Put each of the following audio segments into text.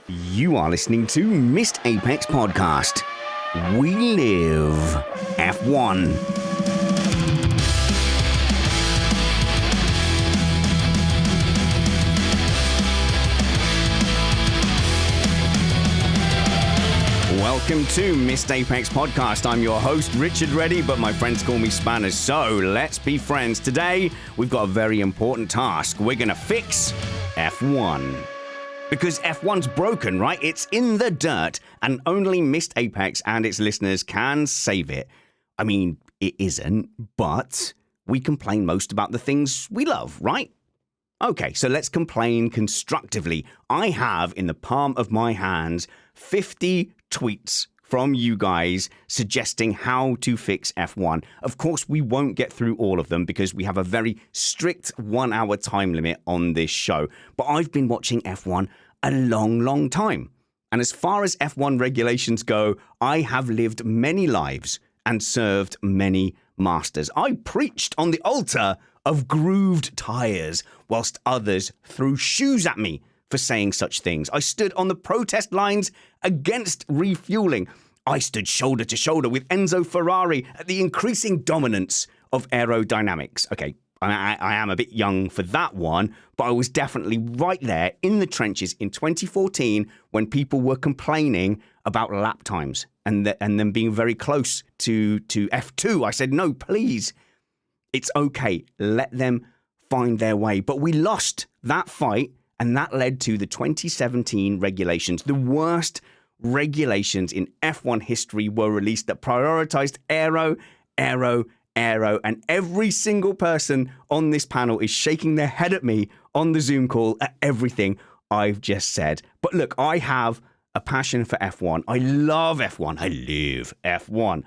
You are listening to Missed Apex Podcast. We live F1. Welcome to Missed Apex Podcast. I'm your host, Richard Reddy, but my friends call me Spanners, so let's be friends. Today, we've got a very important task. We're going to fix F1. Because F1's broken, right? It's in the dirt, and only Missed Apex and its listeners can save it. I mean, it isn't, but we complain most about the things we love, right? Okay, so let's complain constructively. I have in the palm of my hands 50 tweets from you guys suggesting how to fix F1. Of course, we won't get through all of them because we have a very strict 1 hour time limit on this show. But I've been watching F1 a long time. And as far as F1 regulations go, I have lived many lives and served many masters. I preached on the altar of grooved tires whilst others threw shoes at me for saying such things. I stood on the protest lines against refueling. I stood shoulder to shoulder with Enzo Ferrari at the increasing dominance of aerodynamics. Okay, I am a bit young for that one, but I was definitely right there in the trenches in 2014 when people were complaining about lap times and them being very close to F2. I said, no, please, it's okay. Let them find their way. But we lost that fight, and that led to the 2017 regulations. The worst regulations in F1 history were released that prioritized aero, and every single person on this panel is shaking their head at me on the Zoom call at everything I've just said. But look, I have a passion for F1. I love F1. I live F1.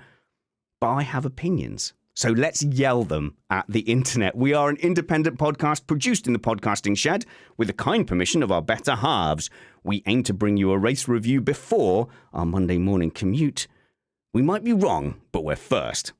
But I have opinions. So let's yell them at the internet. We are an independent podcast produced in the podcasting shed with the kind permission of our better halves. We aim to bring you a race review before our Monday morning commute. We might be wrong, but we're first.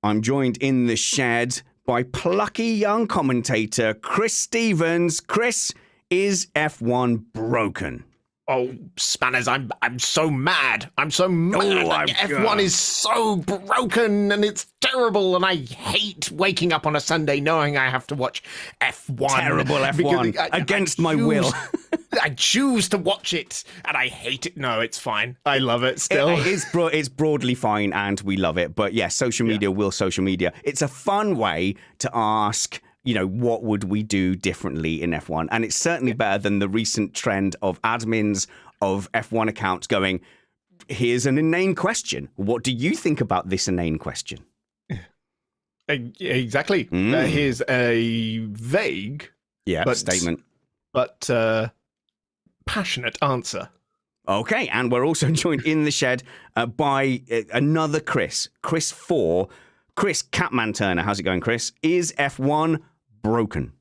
I'm joined in the shed by plucky young commentator Chris Stevens. Chris, is F1 broken? Oh, Spanners, I'm so mad. I'm so mad. F1 is so broken and it's terrible, and I hate waking up on a Sunday knowing I have to watch F1. Terrible F1 against my will. I choose to watch it and I hate it. No, it's fine. I love it still. It's broadly fine and we love it. But yeah, social media will social media. It's a fun way to ask, you know, what would we do differently in F1? And it's certainly better than the recent trend of admins of F1 accounts going, here's an inane question. What do you think about this inane question? Exactly. Here's a vague statement. But passionate answer. Okay, and we're also joined in the shed by another Chris 4. Chris Catman Turner. How's it going, Chris? Is F1 broken?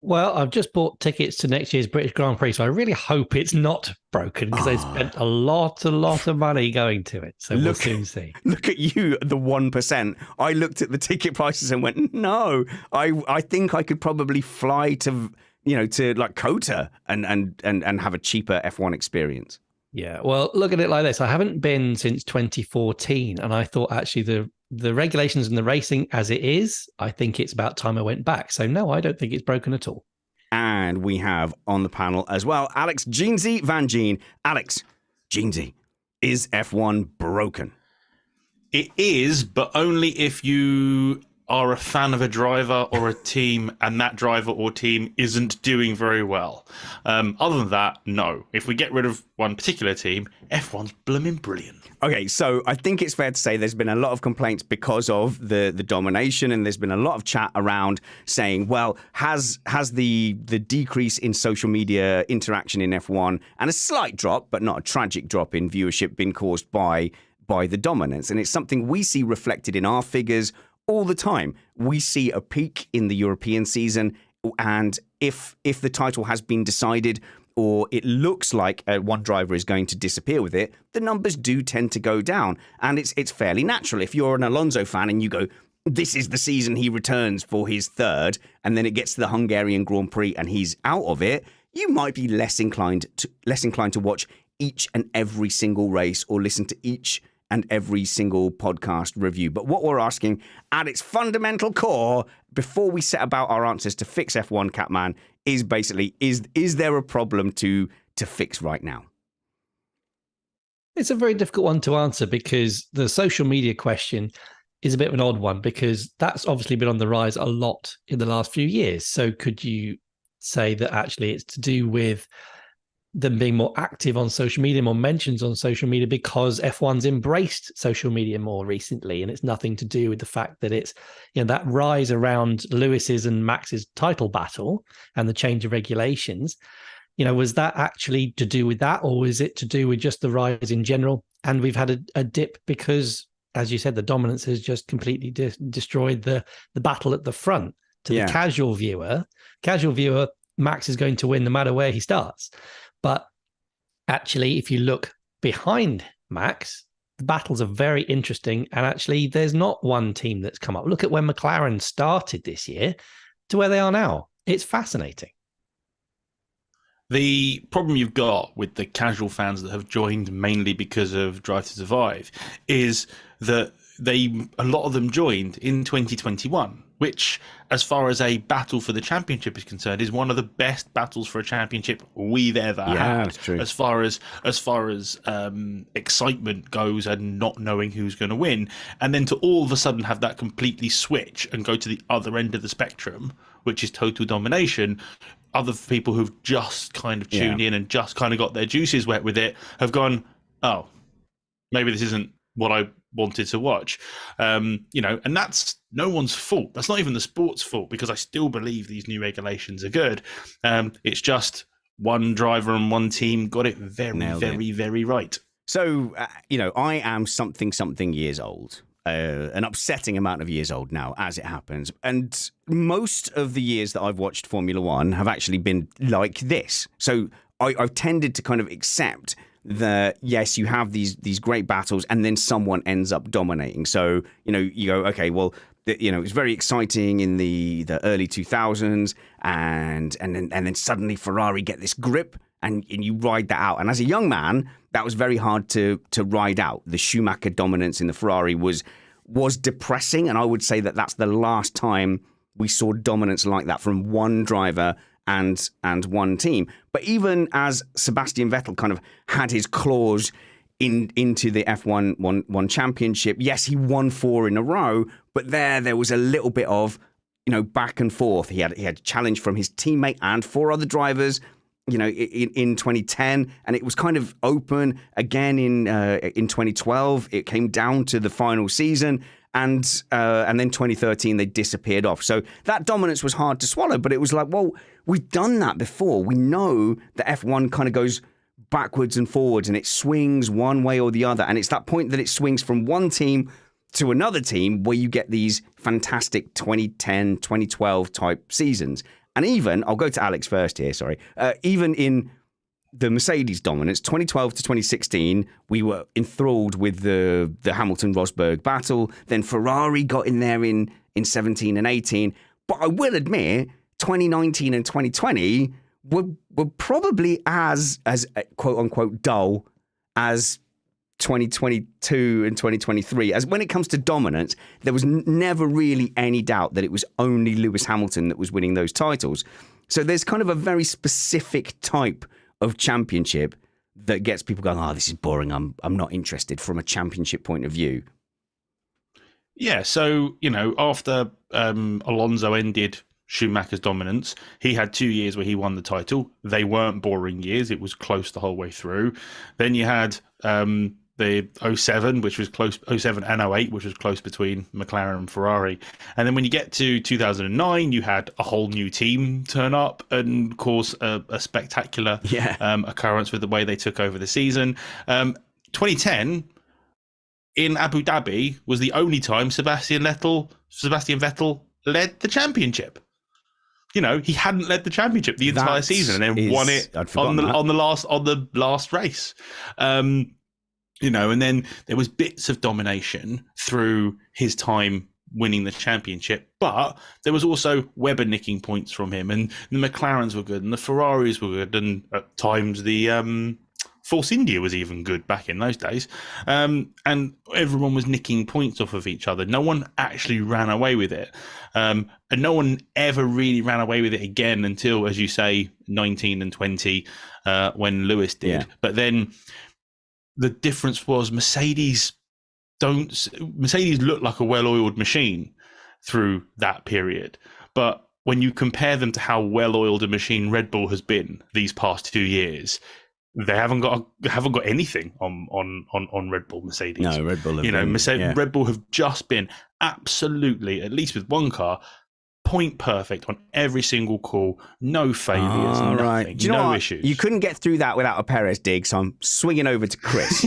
Well, I've just bought tickets to next year's British Grand Prix, so I really hope it's not broken because they spent a lot of money going to it. So we'll soon see. Look at you, the 1%. I looked at the ticket prices and went, no, I think I could probably fly to, to like Kota and have a cheaper F1 experience. Yeah, well, look at it like this. I haven't been since 2014, and I thought actually the regulations and the racing as it is, I think it's about time I went back. So no, I don't think it's broken at all. And we have on the panel as well, Alex Jeansy Vangeen. Alex, Jeansy, is F1 broken? It is, but only if you are a fan of a driver or a team and that driver or team isn't doing very well. Other than that, no. If we get rid of one particular team, F1's blooming brilliant. Okay, so I think it's fair to say there's been a lot of complaints because of the domination, and there's been a lot of chat around saying, well, has the decrease in social media interaction in F1 and a slight drop, but not a tragic drop in viewership, been caused by the dominance? And it's something we see reflected in our figures all the time. We see a peak in the European season, and if the title has been decided or it looks like one driver is going to disappear with it, the numbers do tend to go down. And it's fairly natural. If you're an Alonso fan and you go, this is the season he returns for his third, and then it gets to the Hungarian Grand Prix and he's out of it, you might be less inclined to watch each and every single race or listen to each and every single podcast review. But what we're asking at its fundamental core, before we set about our answers to fix F1, Catman, is basically, is there a problem to fix right now? It's a very difficult one to answer because the social media question is a bit of an odd one, because that's obviously been on the rise a lot in the last few years. So could you say that actually it's to do with them being more active on social media, more mentions on social media, because F1's embraced social media more recently, and it's nothing to do with the fact that it's, that rise around Lewis's and Max's title battle and the change of regulations? Was that actually to do with that, or is it to do with just the rise in general? And we've had a dip because, as you said, the dominance has just completely destroyed the battle at the front. To the casual viewer, Max is going to win no matter where he starts. But actually, if you look behind Max, the battles are very interesting. And actually, there's not one team that's come up. Look at when McLaren started this year to where they are now. It's fascinating. The problem you've got with the casual fans that have joined mainly because of Drive to Survive is that a lot of them joined in 2021, which, as far as a battle for the championship is concerned, is one of the best battles for a championship we've ever had. That's true. As far as excitement goes and not knowing who's going to win, and then to all of a sudden have that completely switch and go to the other end of the spectrum, which is total domination. Other people who've just kind of tuned in and just kind of got their juices wet with it have gone, oh, maybe this isn't what I wanted to watch. And that's no one's fault. That's not even the sport's fault, because I still believe these new regulations are good. It's just one driver and one team got it very right. So, I am something years old. An upsetting amount of years old now, as it happens. And most of the years that I've watched Formula One have actually been like this. So I've tended to kind of accept that, yes, you have these great battles and then someone ends up dominating. So, you go, okay, well, it's very exciting in the early 2000s and then suddenly Ferrari get this grip and you ride that out. And as a young man, that was very hard to ride out. The Schumacher dominance in the Ferrari was depressing, and I would say that that's the last time we saw dominance like that from one driver and one team. But even as Sebastian Vettel kind of had his claws into the F1 championship, yes, he won 4 in a row, but there was a little bit of back and forth. He had a challenge from his teammate and 4 other drivers, in 2010, and it was kind of open again in 2012. It came down to the final season, and then 2013 they disappeared off. So that dominance was hard to swallow, but it was like, well, we've done that before. We know that F1 kind of goes backwards and forwards, and it swings one way or the other, and it's that point that it swings from one team to another team where you get these fantastic 2010, 2012 type seasons. And even, I'll go to Alex first here, sorry. Even in the Mercedes dominance, 2012 to 2016, we were enthralled with the Hamilton-Rosberg battle. Then Ferrari got in there in 17 and 18. But I will admit, 2019 and 2020 were probably as quote-unquote dull as 2022 and 2023. As when it comes to dominance, there was never really any doubt that it was only Lewis Hamilton that was winning those titles. So there's kind of a very specific type of championship that gets people going, oh, this is boring. I'm not interested from a championship point of view. Yeah, so, after Alonso ended Schumacher's dominance, he had 2 years where he won the title. They weren't boring years. It was close the whole way through. Then you had the 07, which was close, 07 and 08, which was close between McLaren and Ferrari. And then when you get to 2009, you had a whole new team turn up and cause a spectacular occurrence with the way they took over the season. 2010 in Abu Dhabi was the only time Sebastian Vettel led the championship. He hadn't led the championship the entire season and then won it on the last race. And then there was bits of domination through his time winning the championship, but there was also Webber nicking points from him, and the McLarens were good, and the Ferraris were good, and at times the Force India was even good back in those days. And everyone was nicking points off of each other. No one actually ran away with it. And no one ever really ran away with it again until, as you say, 19 and 20, when Lewis did. Yeah. But then the difference was Mercedes look like a well-oiled machine through that period. But when you compare them to how well-oiled a machine Red Bull has been these past 2 years, they haven't got anything on Red Bull Mercedes. No, Red Bull. Red Bull have just been absolutely, at least with one car, point perfect on every single call. No failures, nothing. Right. Do you know issues. You couldn't get through that without a Perez dig, so I'm swinging over to Chris.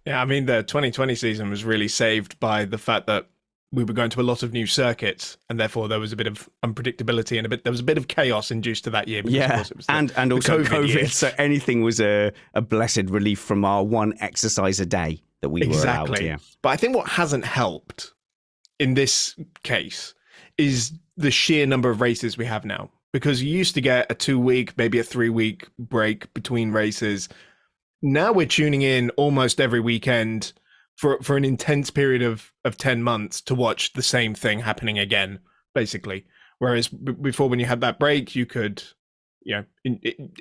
Yeah, I mean, the 2020 season was really saved by the fact that we were going to a lot of new circuits, and therefore there was a bit of unpredictability and there was a bit of chaos induced to that year. Because, yeah, it was and also COVID. So anything was a blessed relief from our one exercise a day that we were allowed to. Yeah. But I think what hasn't helped in this case is the sheer number of races we have now. Because you used to get a 2-week, maybe a 3-week break between races. Now we're tuning in almost every weekend for an intense period of 10 months to watch the same thing happening again, basically. Whereas before, when you had that break, you could,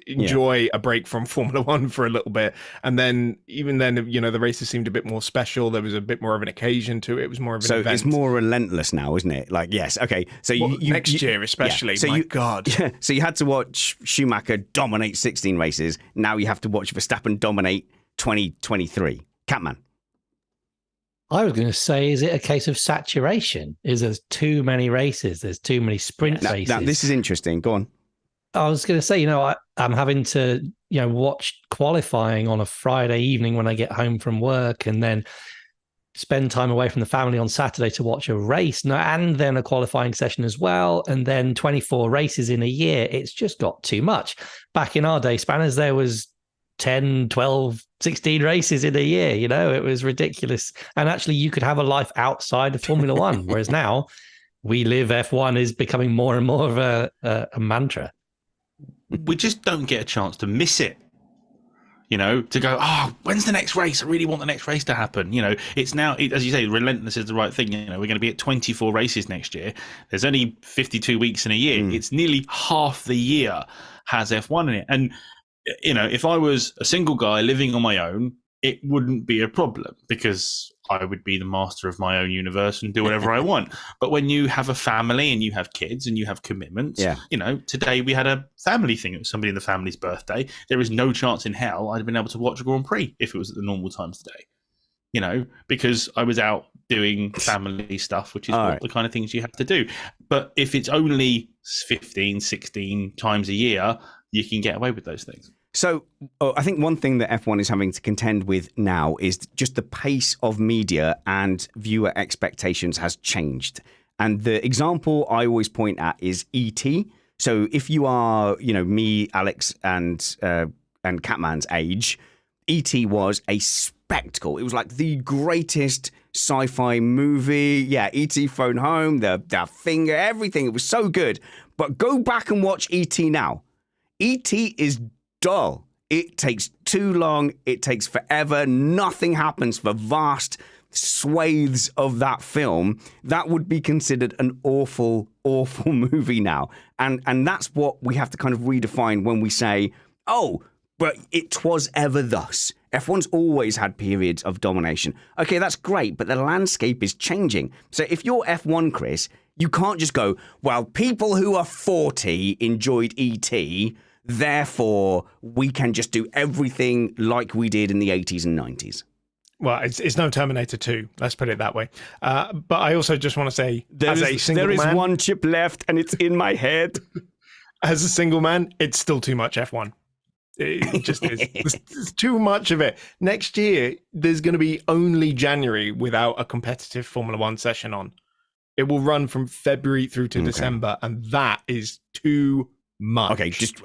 enjoy a break from Formula One for a little bit. And then, even then, the races seemed a bit more special. There was a bit more of an occasion to it. It was more of an event. So it's more relentless now, isn't it? Like, yes. Okay. So next year, especially. Yeah. So God. Yeah, so you had to watch Schumacher dominate 16 races. Now you have to watch Verstappen dominate 2023. Catman. I was going to say, is it a case of saturation? Is there too many races? There's too many sprint races. Now, this is interesting. Go on. I was going to say, I'm having to, watch qualifying on a Friday evening when I get home from work, and then spend time away from the family on Saturday to watch a race, and then a qualifying session as well, and then 24 races in a year. It's just got too much. Back in our day, Spanners, there was 10, 12, 16 races in a year, it was ridiculous. And actually you could have a life outside of Formula One, whereas now we live, F1 is becoming more and more of a mantra. We just don't get a chance to miss it, to go, when's the next race? I really want the next race to happen. It's now, as you say, relentless is the right thing. We're going to be at 24 races next year. There's only 52 weeks in a year. It's nearly half the year has F1 in it. And if I was a single guy living on my own, it wouldn't be a problem because I would be the master of my own universe and do whatever I want. But when you have a family and you have kids and you have commitments, today we had a family thing. It was somebody in the family's birthday. There is no chance in hell I'd have been able to watch a Grand Prix if it was at the normal times today, because I was out doing family stuff, which is the kind of things you have to do. But if it's only 15, 16 times a year, you can get away with those things. So I think one thing that F1 is having to contend with now is just the pace of media and viewer expectations has changed. And the example I always point at is E.T. So if you are, me, Alex, and Catman's age, E.T. was a spectacle. It was like the greatest sci-fi movie. Yeah, E.T. Phone Home, the finger, everything. It was so good. But go back and watch E.T. now. E.T. is dull. It takes too long. It takes forever. Nothing happens for vast swathes of that film. That would be considered an awful, awful movie now. And that's what we have to kind of redefine when we say, but it 'twas ever thus. F1's always had periods of domination. Okay, that's great, but the landscape is changing. So if you're F1, Chris, you can't just go, well, people who are 40 enjoyed E.T., therefore, we can just do everything like we did in the 80s and 90s. Well, it's no Terminator 2, let's put it that way. But I also just want to say, there is one chip left and it's in my head. As a single man, it's still too much F1. It just is. There's too much of it. Next year, there's going to be only January without a competitive Formula One session on. It will run from February through to December, and that is too much. Okay, just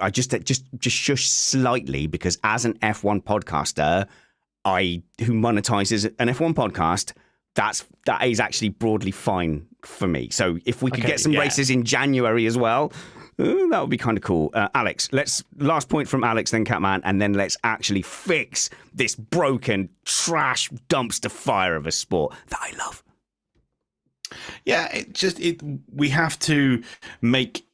shush slightly, because as an F1 podcaster, who monetizes an F1 podcast, that is actually broadly fine for me. So if we could Okay, get some yeah. races in January as well, that would be kind of cool. Alex, last point from Alex, then Catman, and then let's actually fix this broken trash dumpster fire of a sport that I love. Yeah, we have to make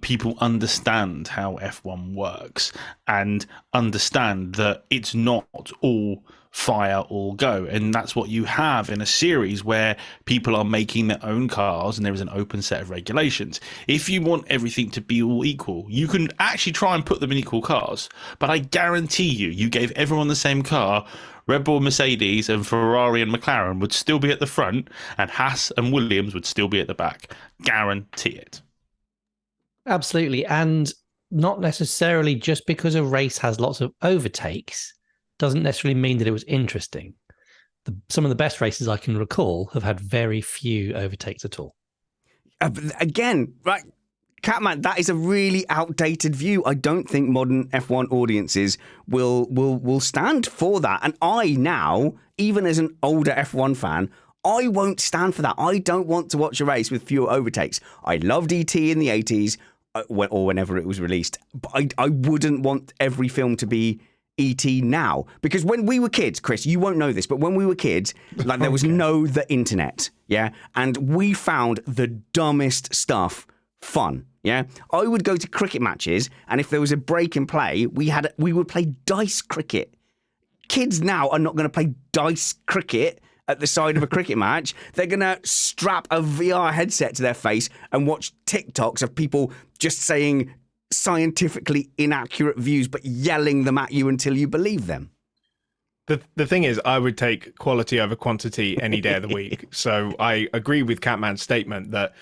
people understand how F1 works and understand that it's not all fire or go, and that's what you have in a series where people are making their own cars and there is an open set of regulations. If you want everything to be all equal, you can actually try and put them in equal cars, but I guarantee you gave everyone the same car, Red Bull, Mercedes and Ferrari and McLaren would still be at the front and Haas and Williams would still be at the back. Guarantee it. Absolutely. And not necessarily just because a race has lots of overtakes doesn't necessarily mean that it was interesting. Some of the best races I can recall have had very few overtakes at all. Again, right, Catman, that is a really outdated view. I don't think modern F1 audiences will stand for that. And I now, even as an older F1 fan, I won't stand for that. I don't want to watch a race with fewer overtakes. I loved ET in the 80s or whenever it was released. But I wouldn't want every film to be ET now. Because when we were kids, Chris, you won't know this, but when we were kids, like there was the internet, yeah? And we found the dumbest stuff fun, yeah? I would go to cricket matches, and if there was a break in play, we would play dice cricket. Kids now are not going to play dice cricket at the side of a cricket match. They're going to strap a VR headset to their face and watch TikToks of people just saying scientifically inaccurate views but yelling them at you until you believe them. The thing is, I would take quality over quantity any day of the week. So I agree with Catman's statement that,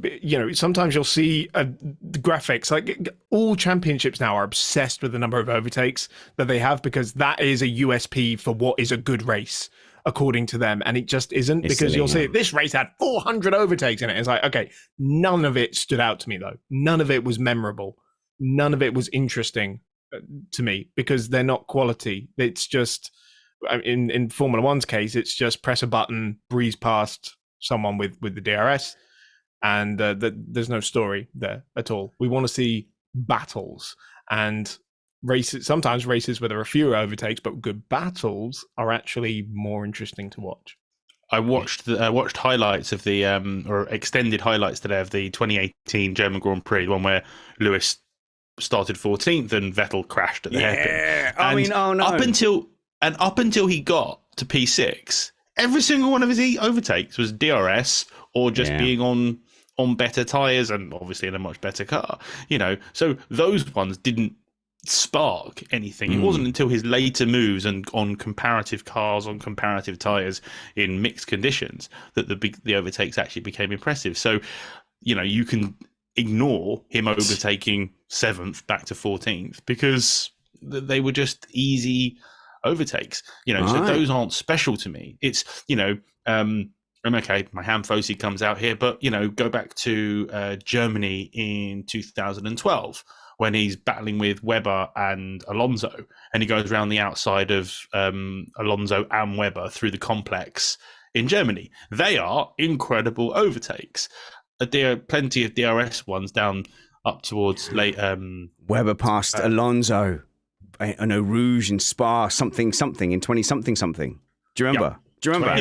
you know, sometimes you'll see graphics, like all championships now are obsessed with the number of overtakes that they have because that is a USP for what is a good race, according to them. And it just isn't, because silly, you'll see this race had 400 overtakes in it. It's like, okay, none of it stood out to me, though. None of it was memorable. None of it was interesting to me because they're not quality. It's just, in Formula One's case, it's just press a button, breeze past someone with the DRS, and there's no story there at all. We want to see battles and races. Sometimes races where there are fewer overtakes, but good battles are actually more interesting to watch. I watched highlights of the or extended highlights today of the 2018 German Grand Prix, the one where Lewis started 14th and Vettel crashed at the hairpin. I mean, oh no! Up until he got to P6, every single one of his overtakes was DRS or just being on better tires and obviously in a much better car. You know, so those ones didn't spark anything. It wasn't until his later moves and on comparative cars on comparative tires in mixed conditions that the overtakes actually became impressive. So, you know, you can ignore him overtaking 7th back to 14th because they were just easy overtakes, you know. So those aren't special to me. It's, you know, okay, my ham Fosi comes out here, but, you know, go back to Germany in 2012 when he's battling with Webber and Alonso, and he goes around the outside of Alonso and Webber through the complex in Germany. They are incredible overtakes. There are plenty of DRS ones down up towards late. Webber passed Alonso, I know, Rouge and Spa something in 20 something. Do you remember? Yeah. Do you remember?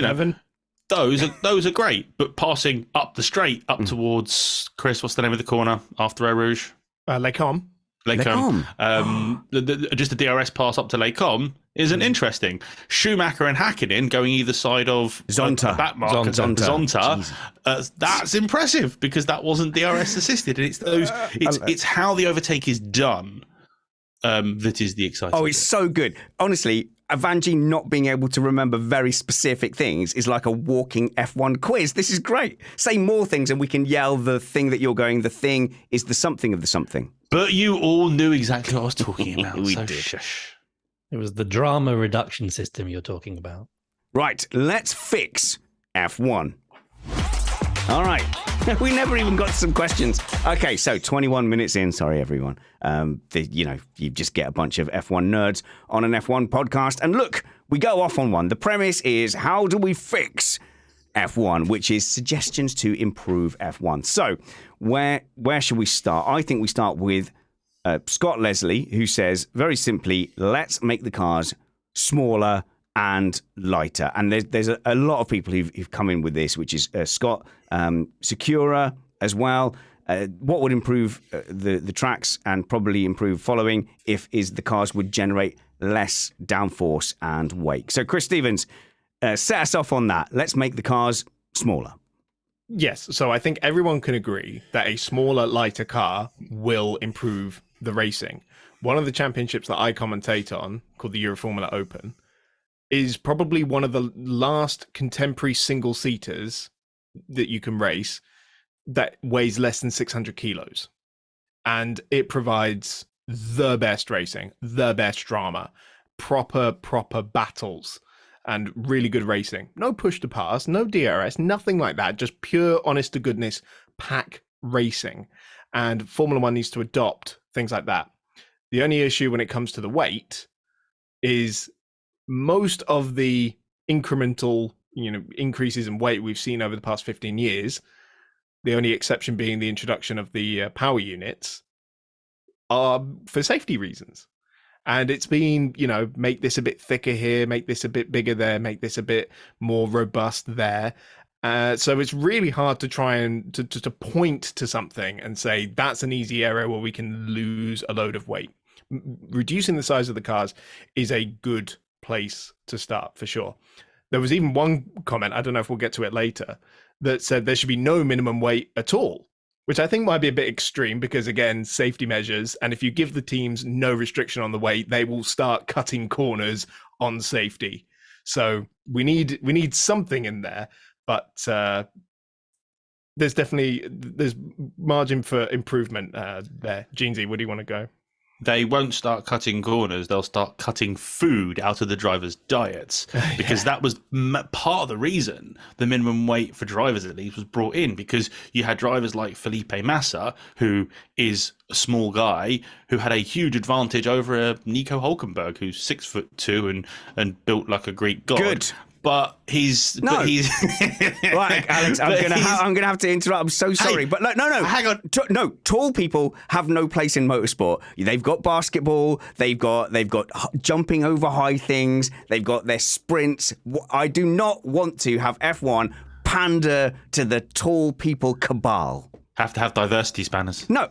2011. Those are great, but passing up the straight up towards Chris, what's the name of the corner after Eau Rouge? Les Combes. Les Combes. Just the DRS pass up to Les Combes isn't interesting. Schumacher and Hakkinen going either side of Zonta. back mark Zonta. That's impressive because that wasn't DRS assisted, and it's those. It's how the overtake is done that is the exciting. Oh, it's so good. Honestly, Vangeen not being able to remember very specific things is like a walking F1 quiz. This is great. Say more things and we can yell the thing that you're going, the thing is the something of the something. But you all knew exactly what I was talking about. We so did. Shush. It was the drama reduction system you're talking about. Right, let's fix F1. All right. We never even got to some questions. Okay, so 21 minutes in. Sorry, everyone. You just get a bunch of F1 nerds on an F1 podcast. And look, we go off on one. The premise is, how do we fix F1, which is suggestions to improve F1. So where should we start? I think we start with Scott Leslie, who says, very simply, let's make the cars smaller and lighter. And there's a lot of people who've come in with this, which is Scott, Secura as well. What would improve the tracks and probably improve following is the cars would generate less downforce and wake. So Chris Stevens, set us off on that. Let's make the cars smaller. Yes, so I think everyone can agree that a smaller, lighter car will improve the racing. One of the championships that I commentate on, called the Euroformula Open, is probably one of the last contemporary single-seaters that you can race that weighs less than 600 kilos. And it provides the best racing, the best drama, proper battles, and really good racing. No push to pass, no DRS, nothing like that. Just pure, honest to goodness, pack racing. And Formula One needs to adopt things like that. The only issue when it comes to the weight is most of the incremental, increases in weight we've seen over the past 15 years, the only exception being the introduction of the power units, are for safety reasons. And it's been, make this a bit thicker here, make this a bit bigger there, make this a bit more robust there. So it's really hard to try and to point to something and say that's an easy area where we can lose a load of weight. Reducing the size of the cars is a good place to start for sure. There was even one comment, I don't know if we'll get to it later, that said there should be no minimum weight at all, which I think might be a bit extreme because, again, safety measures. And if you give the teams no restriction on the weight, they will start cutting corners on safety. So we need something in there, but there's margin for improvement there. Jeansy, where do you want to go? They won't start cutting corners. They'll start cutting food out of the drivers' diets, because that was part of the reason the minimum weight for drivers, at least, was brought in, because you had drivers like Felipe Massa, who is a small guy, who had a huge advantage over Nico Hulkenberg, who's 6'2" and built like a Greek god. Good. But he's Right, Alex, I'm gonna have to interrupt. I'm so sorry, but no, hang on. No, tall people have no place in motorsport. They've got basketball. They've got jumping over high things. They've got their sprints. I do not want to have F1 pander to the tall people cabal. Have to have diversity, Spanners. No,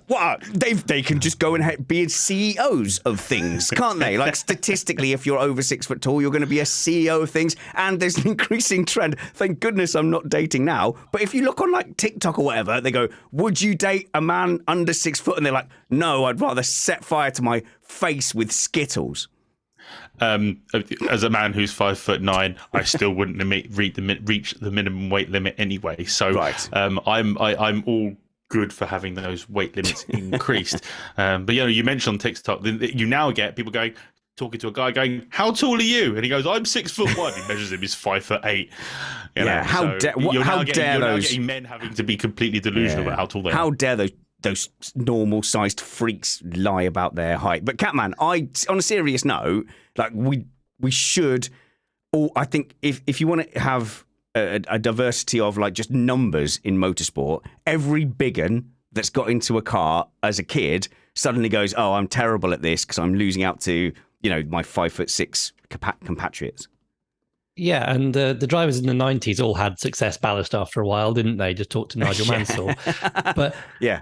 they can just go and be CEOs of things, can't they? Like, statistically, if you're over 6 foot tall, you're going to be a CEO of things. And there's an increasing trend. Thank goodness I'm not dating now. But if you look on like TikTok or whatever, they go, would you date a man under 6 foot? And they're like, no, I'd rather set fire to my face with Skittles. As a man who's 5'9", I still wouldn't reach the minimum weight limit anyway. So right. I'm all good for having those weight limits increased. But you mentioned on TikTok, you now get people talking to a guy going, "How tall are you?" And he goes, "I'm 6'1". He measures him, he's 5'8". How dare those getting men having to be completely delusional about how tall they are. How dare those normal sized freaks lie about their height? But Catman, on a serious note, like we should all, I think if you want to have a diversity of like just numbers in motorsport, every biggin that's got into a car as a kid suddenly goes, "Oh, I'm terrible at this because I'm losing out to my 5'6" compatriots." Yeah, and the drivers in the 90s all had success ballast after a while, didn't they? Just talk to Nigel Mansell. But yeah,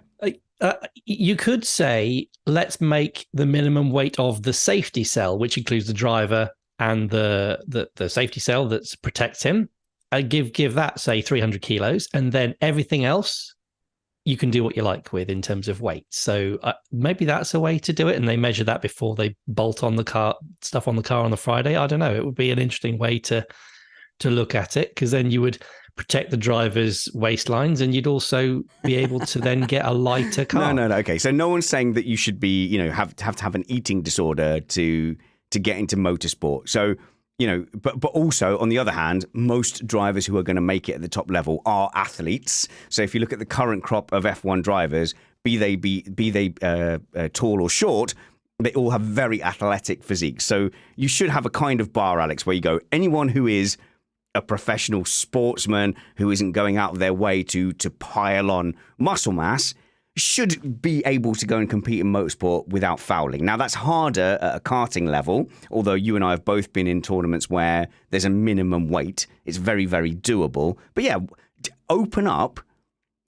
you could say, let's make the minimum weight of the safety cell, which includes the driver and the safety cell that protects him, give that, say, 300 kilos, and then everything else you can do what you like with in terms of weight. So maybe that's a way to do it, and they measure that before they bolt on the car stuff on the car on the Friday. I don't know. It would be an interesting way to look at it, because then you would protect the driver's waistlines, and you'd also be able to then get a lighter car. No. Okay, so no one's saying that you should be, have to have an eating disorder to get into motorsport. So, but also on the other hand, most drivers who are going to make it at the top level are athletes. So if you look at the current crop of F1 drivers, be they tall or short, they all have very athletic physiques. So you should have a kind of bar, Alex, where you go, anyone who is a professional sportsman who isn't going out of their way to pile on muscle mass should be able to go and compete in motorsport without fouling. Now, that's harder at a karting level, although you and I have both been in tournaments where there's a minimum weight. It's very, very doable. But yeah, open up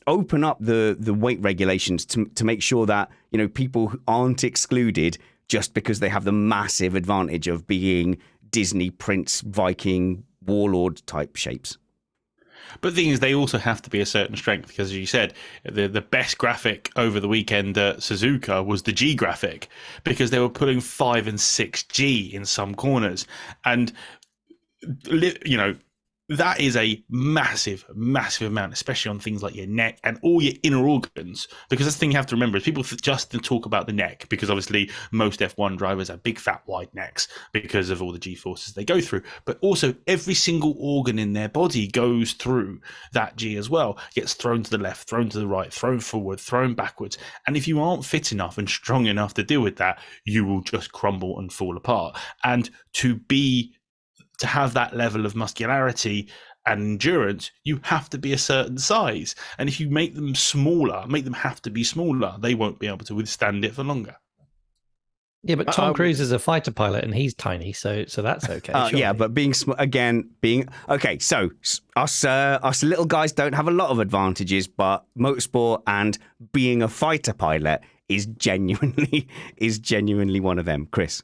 the weight regulations to make sure that, you know, people aren't excluded just because they have the massive advantage of being Disney, Prince, Viking, warlord type shapes. But the thing is, they also have to be a certain strength because, as you said, the best graphic over the weekend at Suzuka was the G graphic because they were putting 5 and 6G in some corners. And, you know, that is a massive, massive amount, especially on things like your neck and all your inner organs. Because that's the thing you have to remember is people just talk about the neck because obviously most F1 drivers have big, fat, wide necks because of all the G-forces they go through. But also every single organ in their body goes through that G as well. Gets thrown to the left, thrown to the right, thrown forward, thrown backwards. And if you aren't fit enough and strong enough to deal with that, you will just crumble and fall apart. And to have that level of muscularity and endurance, you have to be a certain size. And if you make them have to be smaller, they won't be able to withstand it for longer. Yeah, but Tom Cruise is a fighter pilot and he's tiny, so that's okay. Yeah, but being okay. So us little guys don't have a lot of advantages, but motorsport and being a fighter pilot is genuinely one of them. Chris.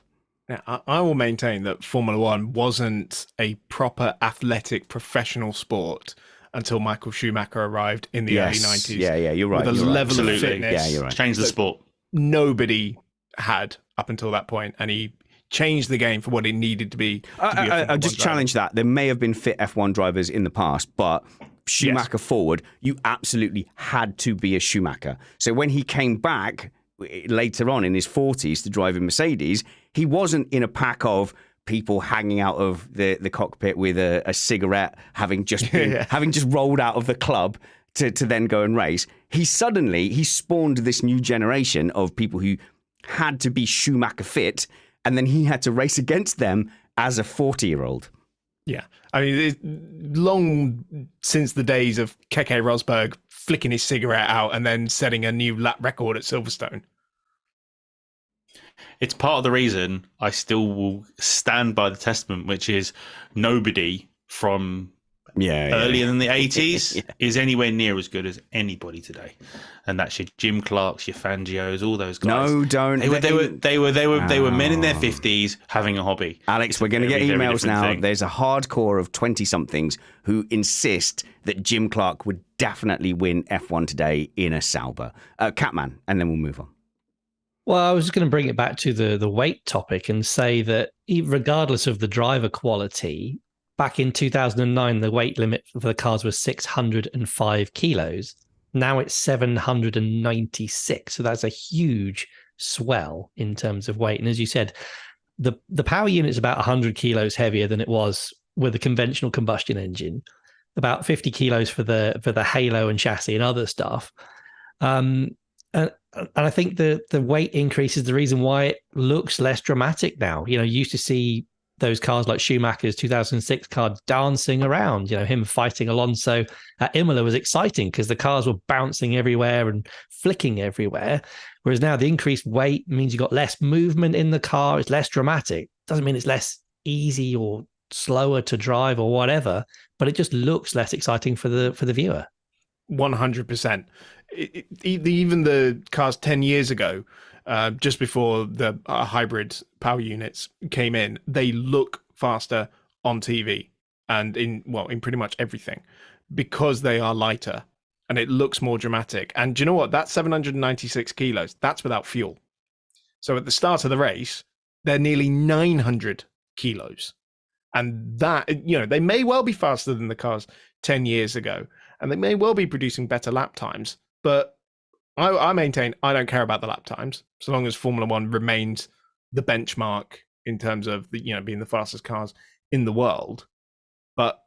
Now, I will maintain that Formula One wasn't a proper athletic professional sport until Michael Schumacher arrived in the early 90s. Yeah, you're right. With a level of Absolutely. fitness. Yeah, you're right. Changed the sport. Nobody had up until that point, and he changed the game for what it needed to be. I just challenge that. There may have been fit F1 drivers in the past, but Schumacher forward, you absolutely had to be a Schumacher. So when he came back later on in his 40s to drive in Mercedes, he wasn't in a pack of people hanging out of the cockpit with a cigarette, having just rolled out of the club to then go and race. He spawned this new generation of people who had to be Schumacher fit, and then he had to race against them as a 40-year-old. Yeah. I mean, it's long since the days of Keke Rosberg flicking his cigarette out and then setting a new lap record at Silverstone. It's part of the reason I still will stand by the testament, which is nobody from earlier than the 80s is anywhere near as good as anybody today. And that's your Jim Clarks, your Fangios, all those guys. No, don't. They were men in their 50s having a hobby. Alex, we're going to get emails now. Thing. There's a hardcore of 20-somethings who insist that Jim Clark would definitely win F1 today in a Sauber. Catman, and then we'll move on. Well, I was just going to bring it back to the weight topic and say that regardless of the driver quality, back in 2009, the weight limit for the cars was 605 kilos. Now it's 796. So that's a huge swell in terms of weight. And as you said, the power unit is about 100 kilos heavier than it was with a conventional combustion engine, about 50 kilos for the halo and chassis and other stuff. And I think the weight increase is the reason why it looks less dramatic now. You know, you used to see those cars like Schumacher's 2006 car dancing around. You know, him fighting Alonso at Imola was exciting because the cars were bouncing everywhere and flicking everywhere. Whereas now the increased weight means you've got less movement in the car. It's less dramatic. Doesn't mean it's less easy or slower to drive or whatever, but it just looks less exciting for the viewer. 100%. Even the cars 10 years ago, just before the hybrid power units came in, they look faster on TV and in pretty much everything because they are lighter and it looks more dramatic. And do you know what? That's 796 kilos. That's without fuel. So at the start of the race, they're nearly 900 kilos. And that, you know, they may well be faster than the cars 10 years ago, and they may well be producing better lap times. But I maintain I don't care about the lap times so long as Formula One remains the benchmark in terms of being the fastest cars in the world. But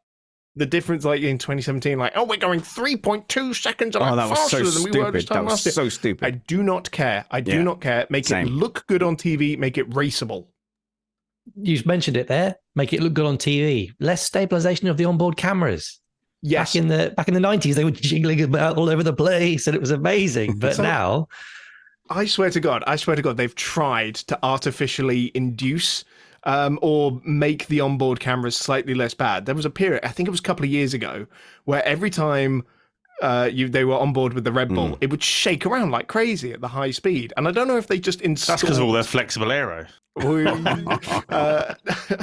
the difference, like in 2017, we're going 3.2 seconds faster than we were this time last year. So stupid. I do not care. I do not care. Make it look good on TV. Make it raceable. You mentioned it there. Make it look good on TV. Less stabilization of the onboard cameras. Yes. Back in the 90s, they were jingling about all over the place, and it was amazing. But now, I swear to God, they've tried to artificially induce or make the onboard cameras slightly less bad. There was a period, I think it was a couple of years ago, where every time they were on board with the Red Bull, it would shake around like crazy at the high speed. And I don't know if they just installed... That's because of all their flexible aero. I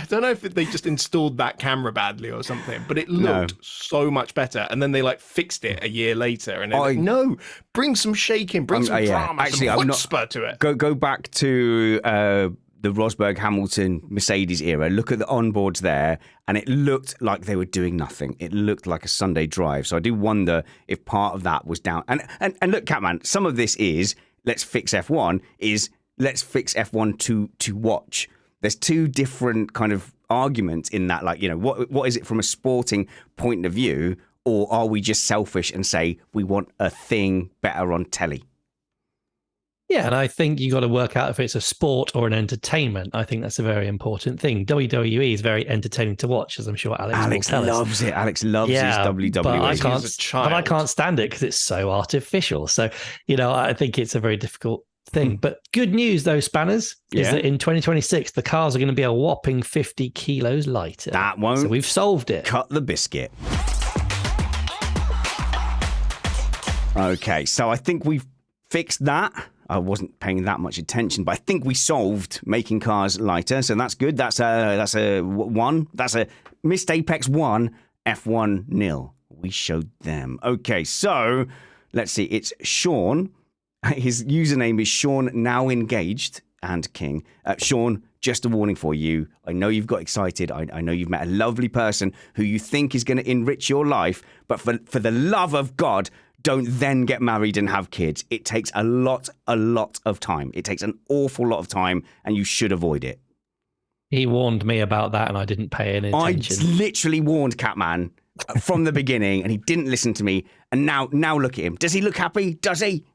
don't know if they just installed that camera badly or something, but it looked so much better. And then they fixed it a year later, and no, bring some shaking, bring some drama, actually, some chutzpah to it. Go back to the Rosberg, Hamilton, Mercedes era. Look at the onboards there, and it looked like they were doing nothing. It looked like a Sunday drive. So I do wonder if part of that was down. And look, Catman, some of this is let's fix F1 is. Let's fix F1 to watch. There's two different kind of arguments in that, what is it from a sporting point of view, or are we just selfish and say we want a thing better on telly? Yeah, and I think you got to work out if it's a sport or an entertainment. I think that's a very important thing. WWE is very entertaining to watch, as I'm sure Alex loves it. Alex loves his WWE. But I can't stand it because it's so artificial. So, I think it's a very difficult thing. But good news, though, Spanners, is that in 2026, the cars are going to be a whopping 50 kilos lighter. That won't. So we've solved it. Cut the biscuit. Okay, so I think we've fixed that. I wasn't paying that much attention, but I think we solved making cars lighter. So that's good. That's a one. That's a Missed Apex 1, F1 nil. We showed them. Okay, so let's see. It's Sean. His username is Sean Now Engaged and King. Sean, just a warning for you. I know you've got excited. I know you've met a lovely person who you think is going to enrich your life. But for the love of God, don't then get married and have kids. It takes a lot of time. It takes an awful lot of time, and you should avoid it. He warned me about that, and I didn't pay any attention. I literally warned Catman from the beginning, and he didn't listen to me. And now look at him. Does he look happy? Does he?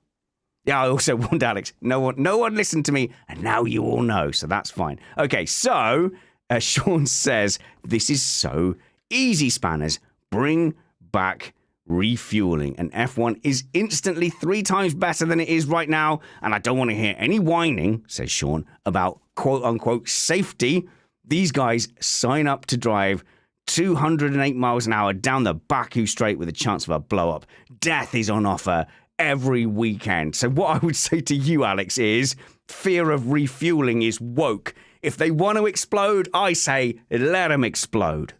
Yeah, I also warned Alex. No one listened to me, and now you all know, so that's fine. Okay, so Sean says, this is so easy, Spanners. Bring back refueling. And F1 is instantly 3 times better than it is right now, and I don't want to hear any whining, says Sean, about quote-unquote safety. These guys sign up to drive 208 miles an hour down the Baku Strait with a chance of a blow-up. Death is on offer every weekend. So what I would say to you, Alex, is fear of refueling is woke. If they want to explode, I say let them explode.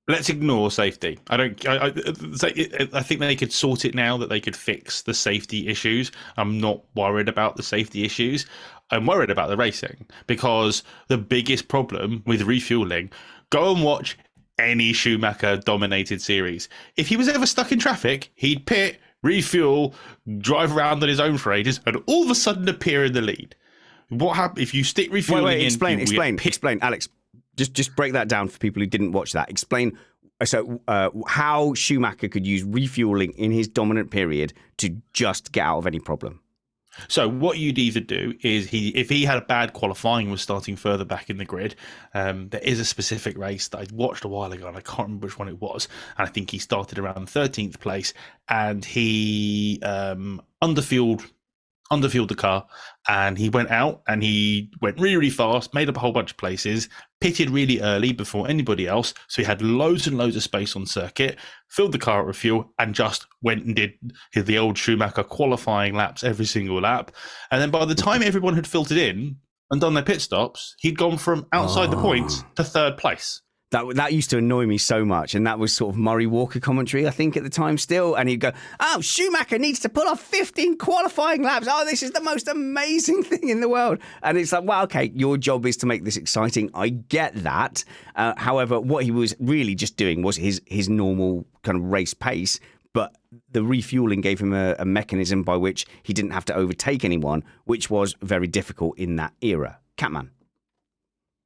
Let's ignore safety. I think they could sort it now, that they could fix the safety issues. I'm not worried about the safety issues. I'm worried about the racing, because the biggest problem with refueling, go and watch any Schumacher dominated series. If he was ever stuck in traffic, he'd pit, refuel, drive around on his own for ages, and all of a sudden appear in the lead. What happens if you stick refueling Wait, explain, Alex. Just break that down for people who didn't watch that. Explain how Schumacher could use refueling in his dominant period to just get out of any problem. So what you'd either do is if he had a bad qualifying and was starting further back in the grid, there is a specific race that I watched a while ago, and I can't remember which one it was. And I think he started around 13th place, and he underfueled the car, and he went out and he went really, really fast, made up a whole bunch of places, pitted really early before anybody else. So he had loads and loads of space on circuit, filled the car up with fuel, and just went and did the old Schumacher qualifying laps every single lap. And then by the time everyone had filtered in and done their pit stops, he'd gone from outside the points to 3rd place. That used to annoy me so much, and that was sort of Murray Walker commentary, I think, at the time still. And he'd go, "Oh, Schumacher needs to pull off 15 qualifying laps. Oh, this is the most amazing thing in the world." And it's like, well, okay, your job is to make this exciting. I get that. However, what he was really just doing was his normal kind of race pace, but the refueling gave him a mechanism by which he didn't have to overtake anyone, which was very difficult in that era. Catman.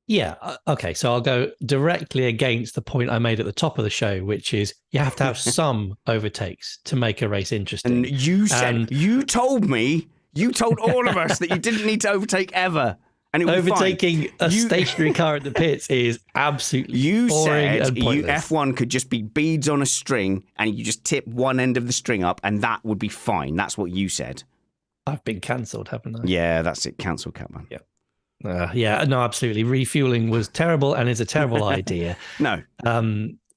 Yeah. Okay. So I'll go directly against the point I made at the top of the show, which is you have to have some overtakes to make a race interesting. And you told all of us that you didn't need to overtake ever. And it would be fine. Overtaking a stationary car at the pits is absolutely You boring said and pointless. F1 could just be beads on a string and you just tip one end of the string up and that would be fine. That's what you said. I've been cancelled, haven't I? Yeah, that's it. Cancel Catman. Yeah, no, absolutely. Refueling was terrible and is a terrible idea. No.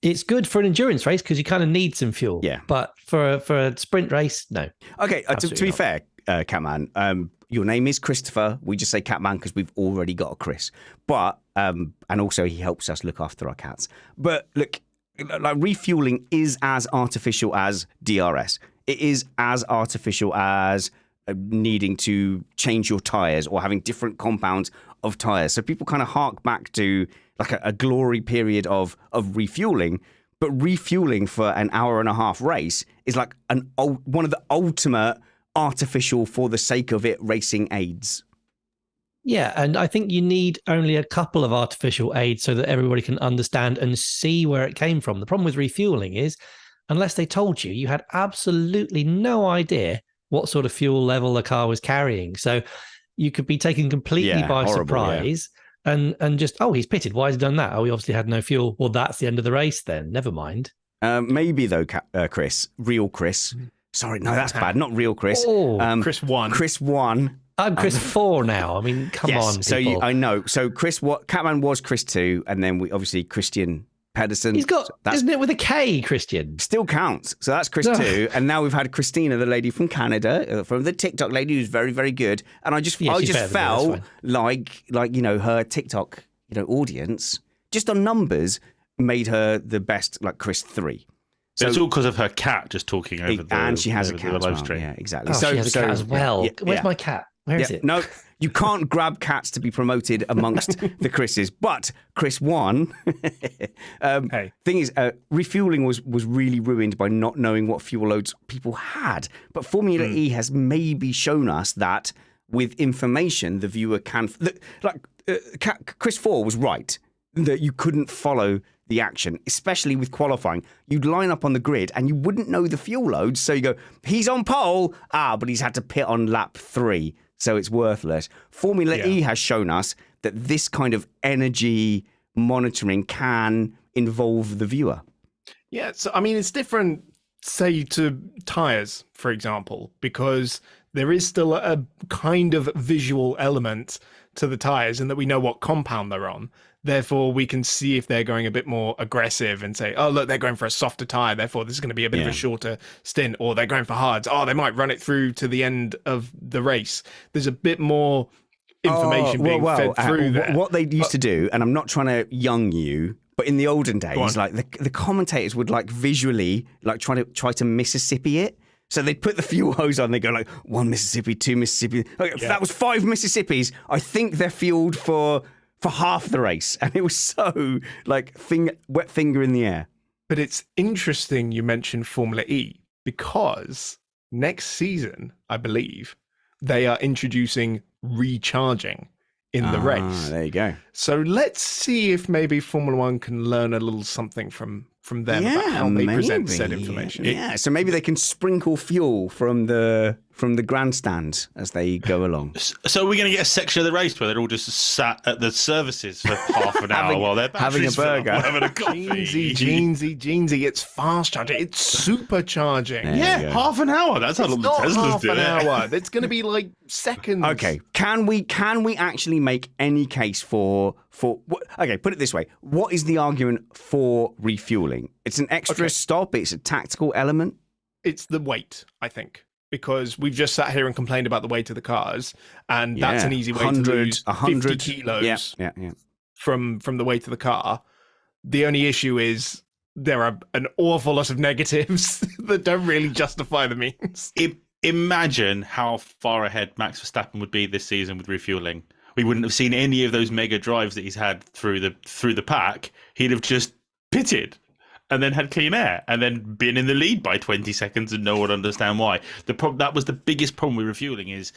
It's good for an endurance race because you kind of need some fuel. Yeah. But for a sprint race, no. Okay, to be Absolutely fair, Catman, your name is Christopher. We just say Catman because we've already got a Chris. But, and also he helps us look after our cats. But look, like refueling is as artificial as DRS. It is as artificial as needing to change your tires or having different compounds of tires. So people kind of hark back to like a glory period of refueling. But refueling for an hour and a half race is like one of the ultimate artificial for the sake of it racing aids. Yeah, and I think you need only a couple of artificial aids so that everybody can understand and see where it came from. The problem with refueling is, unless they told you, you had absolutely no idea what sort of fuel level the car was carrying. So you could be taken completely by surprise and just, oh, he's pitted. Why has he done that? Oh, he obviously had no fuel. Well, that's the end of the race then. Never mind. Maybe though, Chris, real Chris. Sorry, no, that's bad. Not real Chris. Oh, Chris 1. Chris 1. I'm Chris 4 now. I mean, come on, people. So I know. So Catman was Chris 2, and then we obviously Christian Pedersen. He's got, isn't it with a K, Christian? Still counts. So that's Chris 2. And now we've had Christina, the lady from Canada, from the TikTok lady who's very, very good. And I just felt like, her TikTok, audience, just on numbers, made her the best, like Chris 3. So it's all because of her cat just talking over the and she has a cat as well. stream. Yeah, exactly. Oh, she has a cat as well. Where's my cat? Where is it? No, you can't grab cats to be promoted amongst the Chris's. But Chris 1, thing is, refueling was really ruined by not knowing what fuel loads people had. But Formula E has maybe shown us that with information, the viewer can... Chris 4 was right, that you couldn't follow the action, especially with qualifying. You'd line up on the grid and you wouldn't know the fuel loads. So you go, he's on pole. But he's had to pit on lap 3. So it's worthless. Formula E has shown us that this kind of energy monitoring can involve the viewer. Yeah. So, I mean, it's different, say, to tires, for example, because there is still a kind of visual element to the tires and that we know what compound they're on. Therefore, we can see if they're going a bit more aggressive and say, oh, look, they're going for a softer tire. Therefore, this is going to be a bit of a shorter stint. Or they're going for hards. Oh, they might run it through to the end of the race. There's a bit more information being fed through there. What they used to do, and I'm not trying to young you, but in the olden days, like the commentators would like visually like try to Mississippi it. So they'd put the fuel hose on. They go like 1 Mississippi, 2 Mississippi. Okay, that was 5 Mississippis. I think they're fueled for half the race, and it was so like wet finger in the air. But it's interesting you mentioned Formula E because next season, I believe, they are introducing recharging in the race. There you go. So let's see if maybe Formula One can learn a little something from them about how they present said information. Yeah, so maybe they can sprinkle fuel from the grandstand as they go along. So we're going to get a section of the race where they're all just sat at the services for half an hour while they're having a burger, having a coffee. Jeansy, it's fast charging, it's supercharging. Half an hour. That's how long the Teslas half do an it. hour. It's going to be like seconds. Okay, can we actually make any case for? Okay, put it this way: what is the argument for refueling? It's an extra stop. It's a tactical element. It's the weight, I think. Because we've just sat here and complained about the weight of the cars, and that's an easy way to lose 50 kilos from the weight of the car. The only issue is there are an awful lot of negatives that don't really justify the means. Imagine how far ahead Max Verstappen would be this season with refueling. We wouldn't have seen any of those mega drives that he's had through the pack. He'd have just pitted and then had clean air, and then been in the lead by 20 seconds, and no one would understand why. That was the biggest problem with refueling, is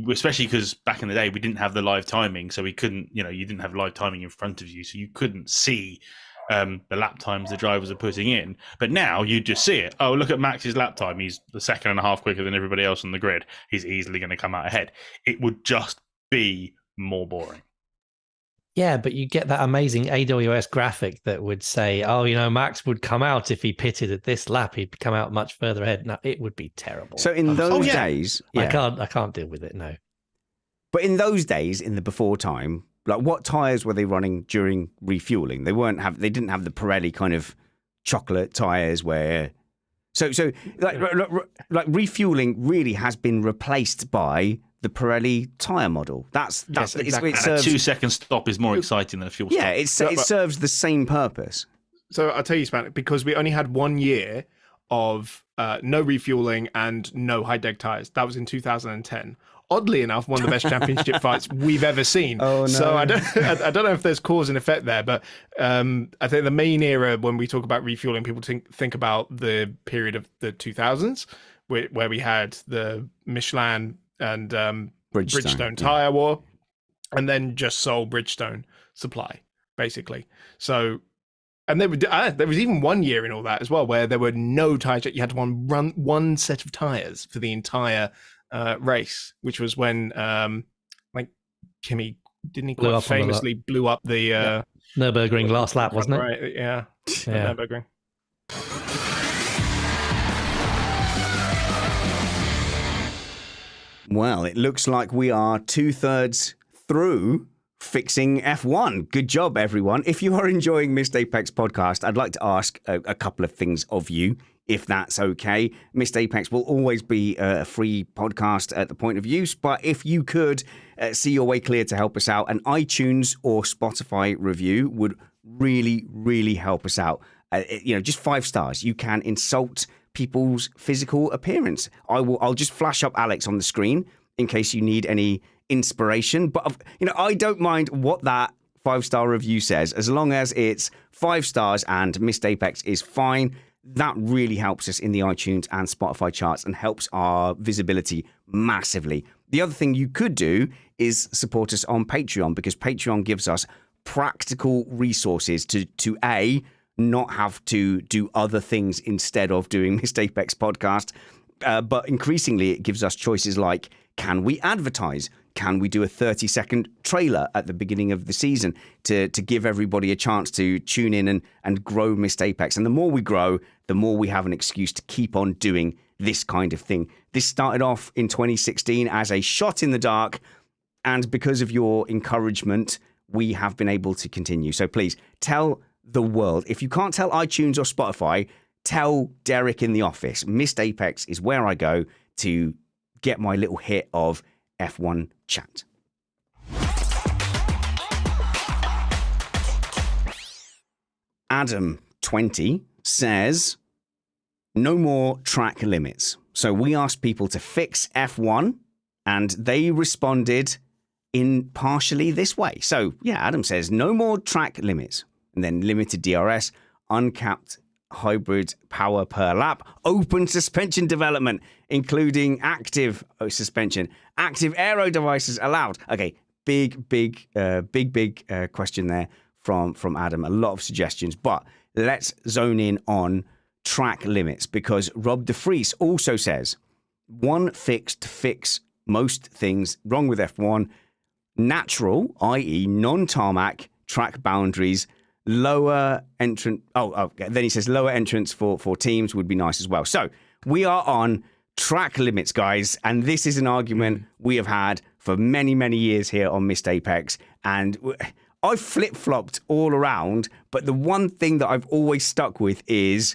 especially because back in the day we didn't have the live timing, so we couldn't, you didn't have live timing in front of you, so you couldn't see the lap times the drivers are putting in. But now you just see it. Oh, look at Max's lap time. He's a second and a half quicker than everybody else on the grid. He's easily going to come out ahead. It would just be more boring. Yeah, but you get that amazing AWS graphic that would say, oh, Max would come out if he pitted at this lap. He'd come out much further ahead. No, it would be terrible. So in those days, I can't deal with it. No. But in those days, in the before time, like what tires were they running during refueling? They didn't have the Pirelli kind of chocolate tires where. So like refueling really has been replaced by the Pirelli tire model. That's exactly. it serves, a 2-second stop is more exciting than a fuel stop. Yeah, it serves the same purpose. So I'll tell you, Span, because we only had 1 year of no refueling and no high deck tires. That was in 2010. Oddly enough, one of the best championship fights we've ever seen. Oh, no. So I don't know if there's cause and effect there, but I think the main era when we talk about refueling, people think about the period of the 2000s, where we had the Michelin and Bridgestone tire war, and then just sole Bridgestone supply, basically. So, and there was even 1 year in all that as well, where there were no tires. You had to run one set of tires for the entire race, which was when like Kimi didn't he quite famously blew up the Nürburgring last lap, wasn't it? Right, yeah. Nürburgring. Well, it looks like we are 2/3 through fixing F1. Good job, everyone. If you are enjoying Missed Apex podcast, I'd like to ask a couple of things of you, if that's okay. Missed Apex will always be a free podcast at the point of use, but if you could see your way clear to help us out, an iTunes or Spotify review would really, really help us out. Just 5 stars. You can insult people's physical appearance. I'll just flash up Alex on the screen in case you need any inspiration. But I don't mind what that 5-star review says, as long as it's 5 stars and Missed Apex is fine. That really helps us in the iTunes and Spotify charts and helps our visibility massively. The other thing you could do is support us on Patreon, because Patreon gives us practical resources to not have to do other things instead of doing Missed Apex podcast. But increasingly, it gives us choices like, can we advertise? Can we do a 30-second trailer at the beginning of the season to give everybody a chance to tune in and grow Missed Apex? And the more we grow, the more we have an excuse to keep on doing this kind of thing. This started off in 2016 as a shot in the dark, and because of your encouragement, we have been able to continue. So please tell the world. If you can't tell iTunes or Spotify, tell Derek in the office. Missed Apex is where I go to get my little hit of F1 chat. Adam20 says, no more track limits. So we asked people to fix F1 and they responded in partially this way. So yeah, Adam says, no more track limits. And then limited DRS, uncapped hybrid power per lap, open suspension development, including active suspension, active aero devices allowed. Okay, big question there from Adam. A lot of suggestions, but let's zone in on track limits, because Rob de Vries also says, one fix to fix most things wrong with F1, natural, i.e. non-tarmac track boundaries, lower entrance. Then he says lower entrance for teams would be nice as well. So we are on track limits, guys. And this is an argument we have had for many, many years here on Missed Apex. And I've flip-flopped all around. But the one thing that I've always stuck with is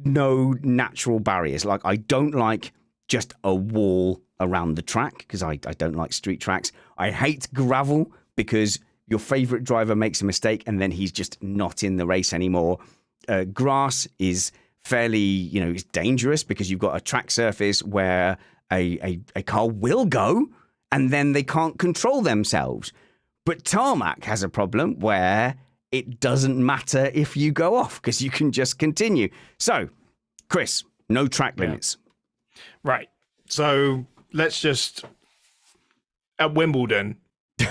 no natural barriers. Like, I don't like just a wall around the track, because I don't like street tracks. I hate gravel, because your favorite driver makes a mistake and then he's just not in the race anymore. Grass is fairly, it's dangerous, because you've got a track surface where a car will go and then they can't control themselves. But tarmac has a problem where it doesn't matter if you go off, because you can just continue. So, Chris, no track limits. Right. So let's just, at Wimbledon,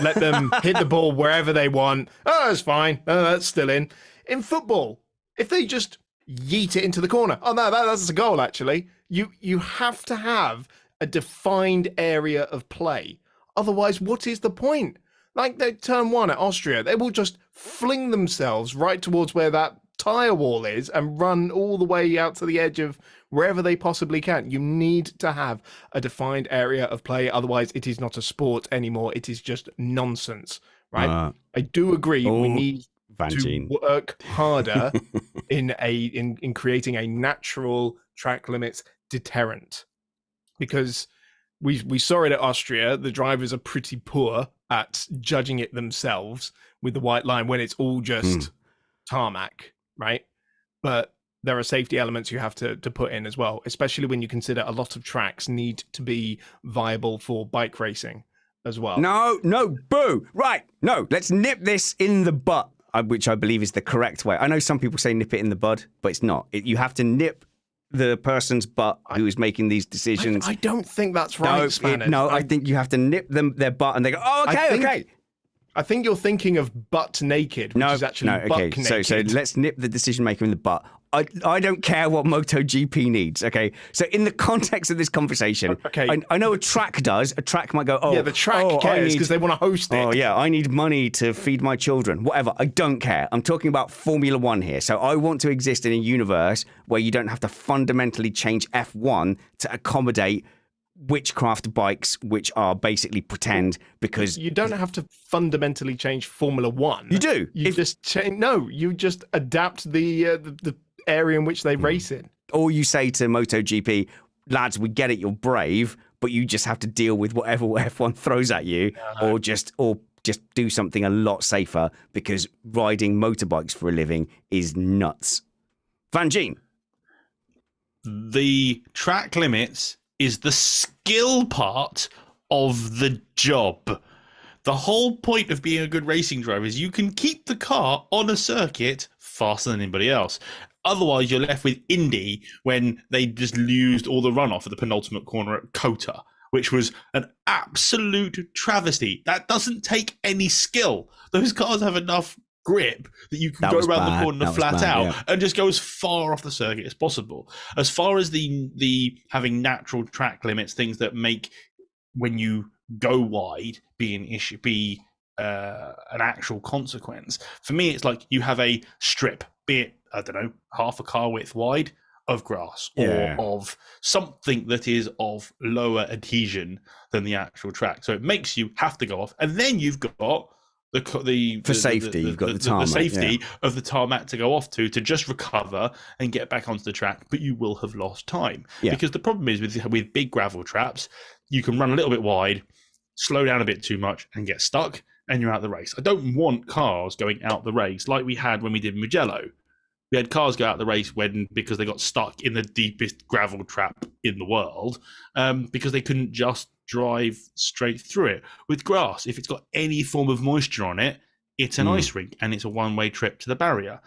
let them hit the ball wherever they want. Oh, that's fine. Oh, that's still in. In football, if they just yeet it into the corner, oh no, that's a goal. Actually, you have to have a defined area of play. Otherwise, what is the point? Like they turn one at Austria, they will just fling themselves right towards where that tyre wall is and run all the way out to the edge of wherever they possibly can. You need to have a defined area of play. Otherwise, it is not a sport anymore. It is just nonsense, right? I do agree we need Vangeen. to work harder in creating a natural track limits deterrent, because we saw it at Austria. The drivers are pretty poor at judging it themselves with the white line when it's all just tarmac, right? But there are safety elements you have to put in as well, especially when you consider a lot of tracks need to be viable for bike racing as well. No, boo. Right. No, let's nip this in the butt, which I believe is the correct way. I know some people say nip it in the bud, but it's not. You have to nip the person's butt who is making these decisions. I don't think that's right, Spanish. I think you have to nip their butt and they go, oh, okay. I think you're thinking of butt naked, which is actually butt naked. So let's nip the decision maker in the butt. I don't care what MotoGP needs, okay? So in the context of this conversation, I know a track does. A track might go, the track cares because they want to host it. Oh, yeah, I need money to feed my children. Whatever, I don't care. I'm talking about Formula One here. So I want to exist in a universe where you don't have to fundamentally change F1 to accommodate witchcraft bikes, which are basically pretend, because you don't have to fundamentally change Formula One. You do. You just adapt the area in which they race in. Or you say to MotoGP, lads, we get it, you're brave, but you just have to deal with whatever F1 throws at you, or just do something a lot safer, because riding motorbikes for a living is nuts. Vangeen. The track limits is the skill part of the job. The whole point of being a good racing driver is you can keep the car on a circuit faster than anybody else. Otherwise, you're left with Indy when they just used all the runoff at the penultimate corner at Kota, which was an absolute travesty. That doesn't take any skill. Those cars have enough grip that you can go around the corner flat out and just go as far off the circuit as possible. As far as the having natural track limits, things that make when you go wide be an issue, be an actual consequence. For me, it's like you have a strip, be it, I don't know, half a car width wide of grass or of something that is of lower adhesion than the actual track. So it makes you have to go off. And then you've got the safety of the tarmac to go off to just recover and get back onto the track, but you will have lost time. Because the problem is with big gravel traps, you can run a little bit wide, slow down a bit too much and get stuck, and you're out the race. I don't want cars going out the race like we had when we did Mugello. We had cars go out the race because they got stuck in the deepest gravel trap in the world, because they couldn't just drive straight through it. With grass, if it's got any form of moisture on it, it's an ice rink and it's a one-way trip to the barrier.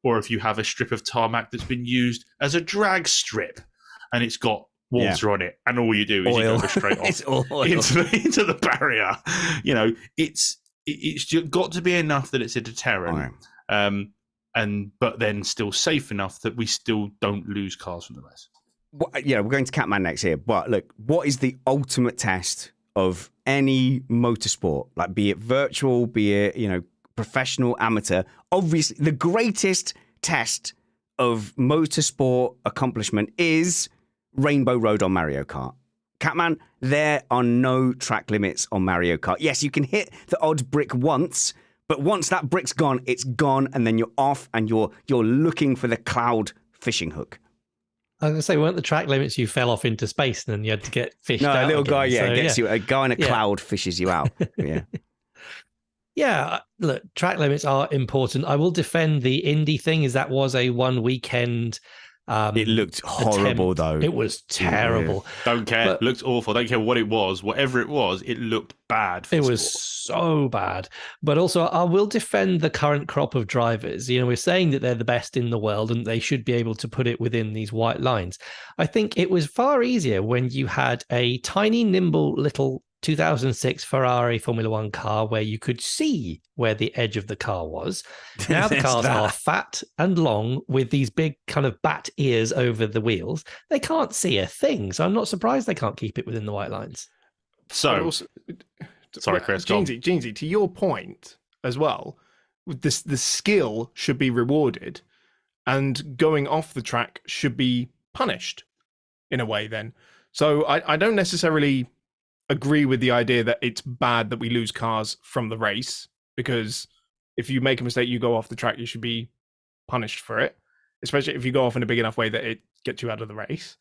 Or if you have a strip of tarmac that's been used as a drag strip and it's got water on it, and all you do is you go straight off into the barrier. You know, it's got to be enough that it's a deterrent. But then still safe enough that we still don't lose cars from the race. We're going to Catman next here. But look, what is the ultimate test of any motorsport? Like, be it virtual, be it, professional, amateur. Obviously, the greatest test of motorsport accomplishment is Rainbow Road on Mario Kart. Catman, there are no track limits on Mario Kart. Yes, you can hit the odd brick once, but once that brick's gone, it's gone, and then you're off, and you're looking for the cloud fishing hook. I was going to say, weren't the track limits you fell off into space and then you had to get fished out? No, a little again. guy, gets you. A guy in a cloud fishes you out. Look, track limits are important. I will defend the Indy thing, as that was a one weekend. It looked horrible, though. It was terrible. Don't care. It looked awful. Don't care what it was. Whatever it was, it looked bad. It was so bad. But also, I will defend the current crop of drivers. We're saying that they're the best in the world and they should be able to put it within these white lines. I think it was far easier when you had a tiny, nimble little 2006 Ferrari Formula One car where you could see where the edge of the car was. Now the cars are fat and long with these big kind of bat ears over the wheels. They can't see a thing. So I'm not surprised they can't keep it within the white lines. So, also, sorry, Chris. Go on. Jeansy, to your point as well, the skill should be rewarded, and going off the track should be punished in a way. Then, so I don't necessarily agree with the idea that it's bad that we lose cars from the race, because if you make a mistake, you go off the track, you should be punished for it, especially if you go off in a big enough way that it gets you out of the race.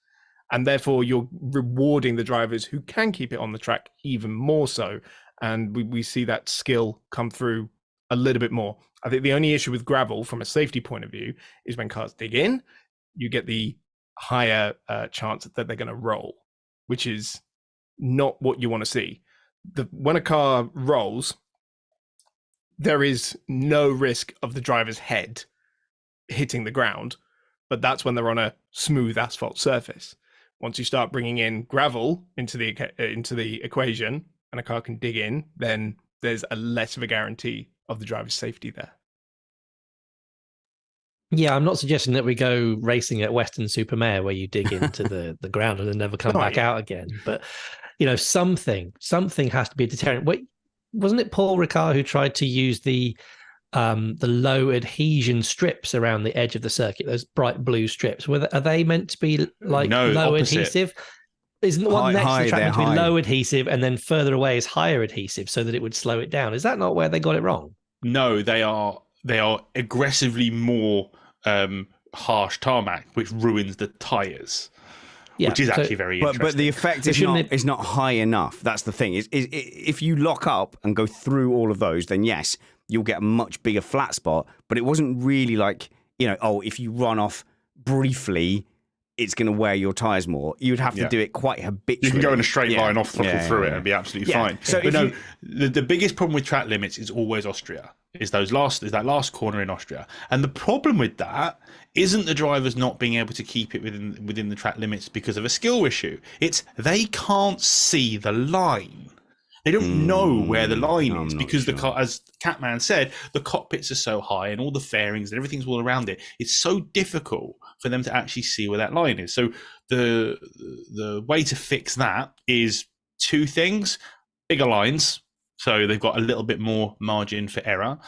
And therefore, you're rewarding the drivers who can keep it on the track even more so. And we see that skill come through a little bit more. I think the only issue with gravel from a safety point of view is when cars dig in, you get the higher chance that they're going to roll, which is not what you want to see. When a car rolls, there is no risk of the driver's head hitting the ground, but that's when they're on a smooth asphalt surface. Once you start bringing in gravel into the equation and a car can dig in, then there's a less of a guarantee of the driver's safety there. Yeah, I'm not suggesting that we go racing at Western-super-Mare where you dig into the ground and then never come back out again. But, something has to be a deterrent. Wait, wasn't it Paul Ricard who tried to use the low adhesion strips around the edge of the circuit, those bright blue strips? Are they meant to be like low adhesive? Isn't the one next to the track meant to be low adhesive and then further away is higher adhesive so that it would slow it down? Is that not where they got it wrong? No, they are aggressively more harsh tarmac, which ruins the tires. Yeah, which is actually very interesting. But the effect is not high enough. That's the thing. If you lock up and go through all of those, then yes, you'll get a much bigger flat spot. But it wasn't really like, if you run off briefly, it's going to wear your tires more. You'd have to do it quite habitually. You can go in a straight line off throttle through it and be absolutely fine. So the biggest problem with track limits is always Austria. Is that last corner in Austria. And the problem with that isn't the drivers not being able to keep it within the track limits because of a skill issue. It's they can't see the line. They don't know where the line is because the car, as Catman said, the cockpits are so high and all the fairings and everything's all around it. It's so difficult for them to actually see where that line is. So the way to fix that is two things: bigger lines, so they've got a little bit more margin for error,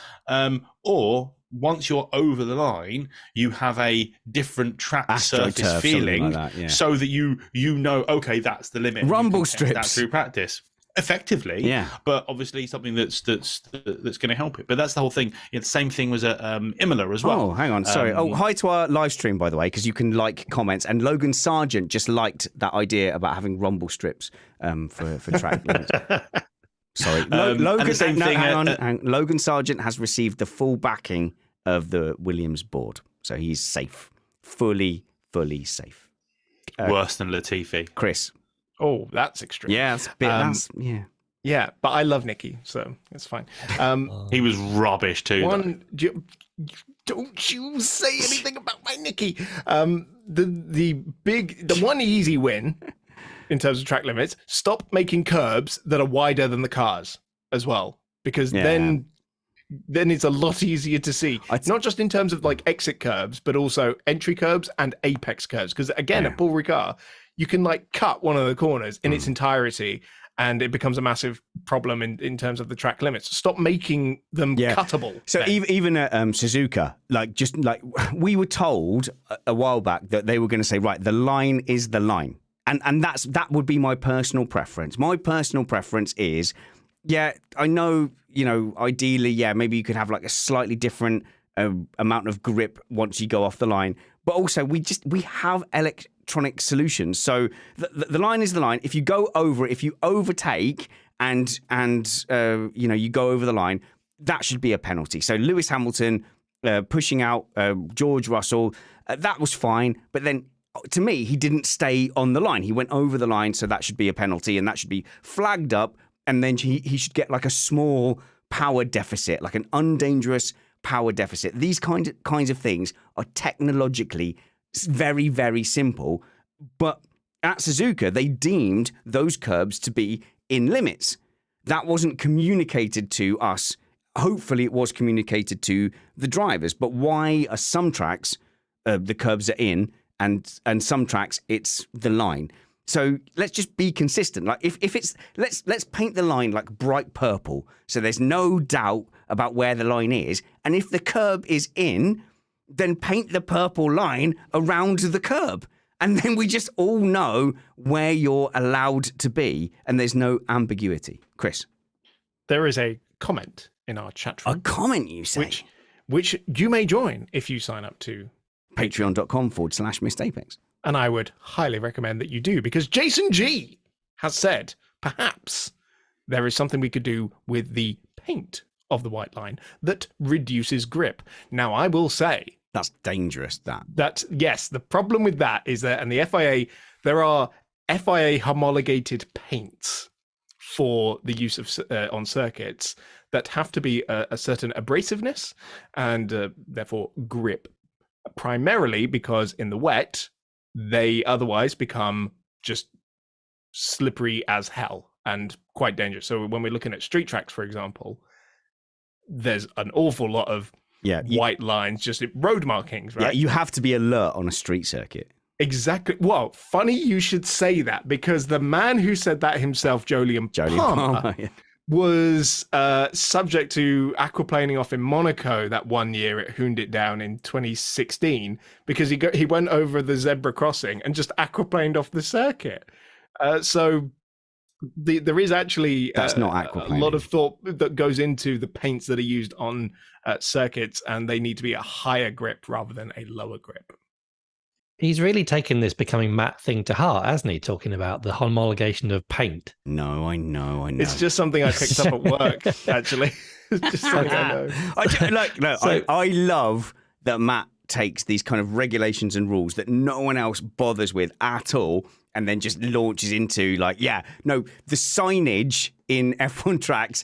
or once you're over the line, you have a different track surface feeling, like that, so that you know, okay, that's the limit. Rumble strips. That's through practice. Effectively, but obviously something that's going to help it. But that's the whole thing. The same thing was at Imola as well. Oh, hang on, sorry. Hi to our live stream, by the way, because you can like comments. And Logan Sargent just liked that idea about having rumble strips for track limits. Sorry, Logan Sargent has received the full backing of the Williams board, so he's safe, fully safe. Worse than Latifi, Chris. Oh, that's extreme. Yeah, that's a bit. Yeah, but I love Nicky, so it's fine. He was rubbish too. Don't you say anything about my Nicky. The one easy win in terms of track limits: stop making curbs that are wider than the cars as well, because then it's a lot easier to see. Not just in terms of like exit curbs, but also entry curbs and apex curbs. Because again, at Paul Ricard, you can like cut one of the corners in its entirety, and it becomes a massive problem in terms of the track limits. Stop making them cuttable. So even at Suzuka, we were told a while back that they were going to say, right, the line is the line. And that would be my personal preference. My personal preference is, I know, ideally, maybe you could have like a slightly different amount of grip once you go off the line. But also, we have electronic solutions. So the line is the line. If you go over it, if you overtake and you go over the line, that should be a penalty. So Lewis Hamilton pushing out George Russell, that was fine. But then, to me, he didn't stay on the line. He went over the line, so that should be a penalty, and that should be flagged up. And then he should get like a small power deficit, like an undangerous power deficit. These kinds of things are technologically very, very simple. But at Suzuka, they deemed those curbs to be in limits. That wasn't communicated to us. Hopefully, it was communicated to the drivers. But why are some tracks the curbs are in, and some tracks it's the line? So let's just be consistent. Like if it's let's paint the line like bright purple, so there's no doubt about where the line is. And if the curb is in, then paint the purple line around the curb. And then we just all know where you're allowed to be, and there's no ambiguity. Chris? There is a comment in our chat room. A comment, you say? Which you may join if you sign up to Patreon.com/MissedApex. And I would highly recommend that you do, because Jason G has said perhaps there is something we could do with the paint of the white line that reduces grip. Now, I will say that's dangerous. That yes, the problem with that is that, and the FIA, there are FIA homologated paints for the use of on circuits that have to be a certain abrasiveness and therefore grip, primarily because in the wet they otherwise become just slippery as hell and quite dangerous. So when we're looking at street tracks, for example, there's an awful lot of white lines, just road markings, right? Yeah, you have to be alert on a street circuit. Exactly. Well, funny you should say that, because the man who said that himself, Jolyon Palmer, was subject to aquaplaning off in Monaco that one year. It hooned it down in 2016 because he went over the zebra crossing and just aquaplaned off the circuit. So there is actually that's not aquaplaning. A lot of thought that goes into the paints that are used on circuits, and they need to be a higher grip rather than a lower grip. He's really taken this becoming Matt thing to heart, hasn't he? Talking about the homologation of paint. No, I know. It's just something I picked up at work, actually. It's just something I know. I love that Matt takes these kind of regulations and rules that no one else bothers with at all, and then just launches into the signage in F1 tracks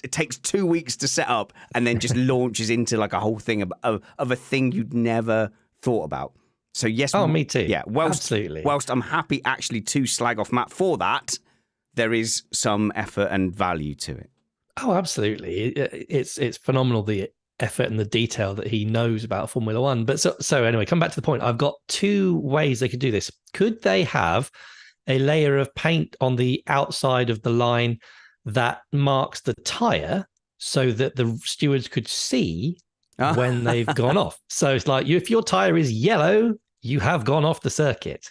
it takes 2 weeks to set up, and then just launches into like a whole thing of a thing you'd never thought about. So yes. Oh, me too. Yeah. Absolutely. Whilst I'm happy actually to slag off Matt for that, there is some effort and value to it. Oh, absolutely. It's phenomenal, the effort and the detail that he knows about Formula One. But so anyway, come back to the point. I've got two ways they could do this. Could they have a layer of paint on the outside of the line that marks the tyre so that the stewards could see when they've gone off? So it's like, if your tyre is yellow, you have gone off the circuit.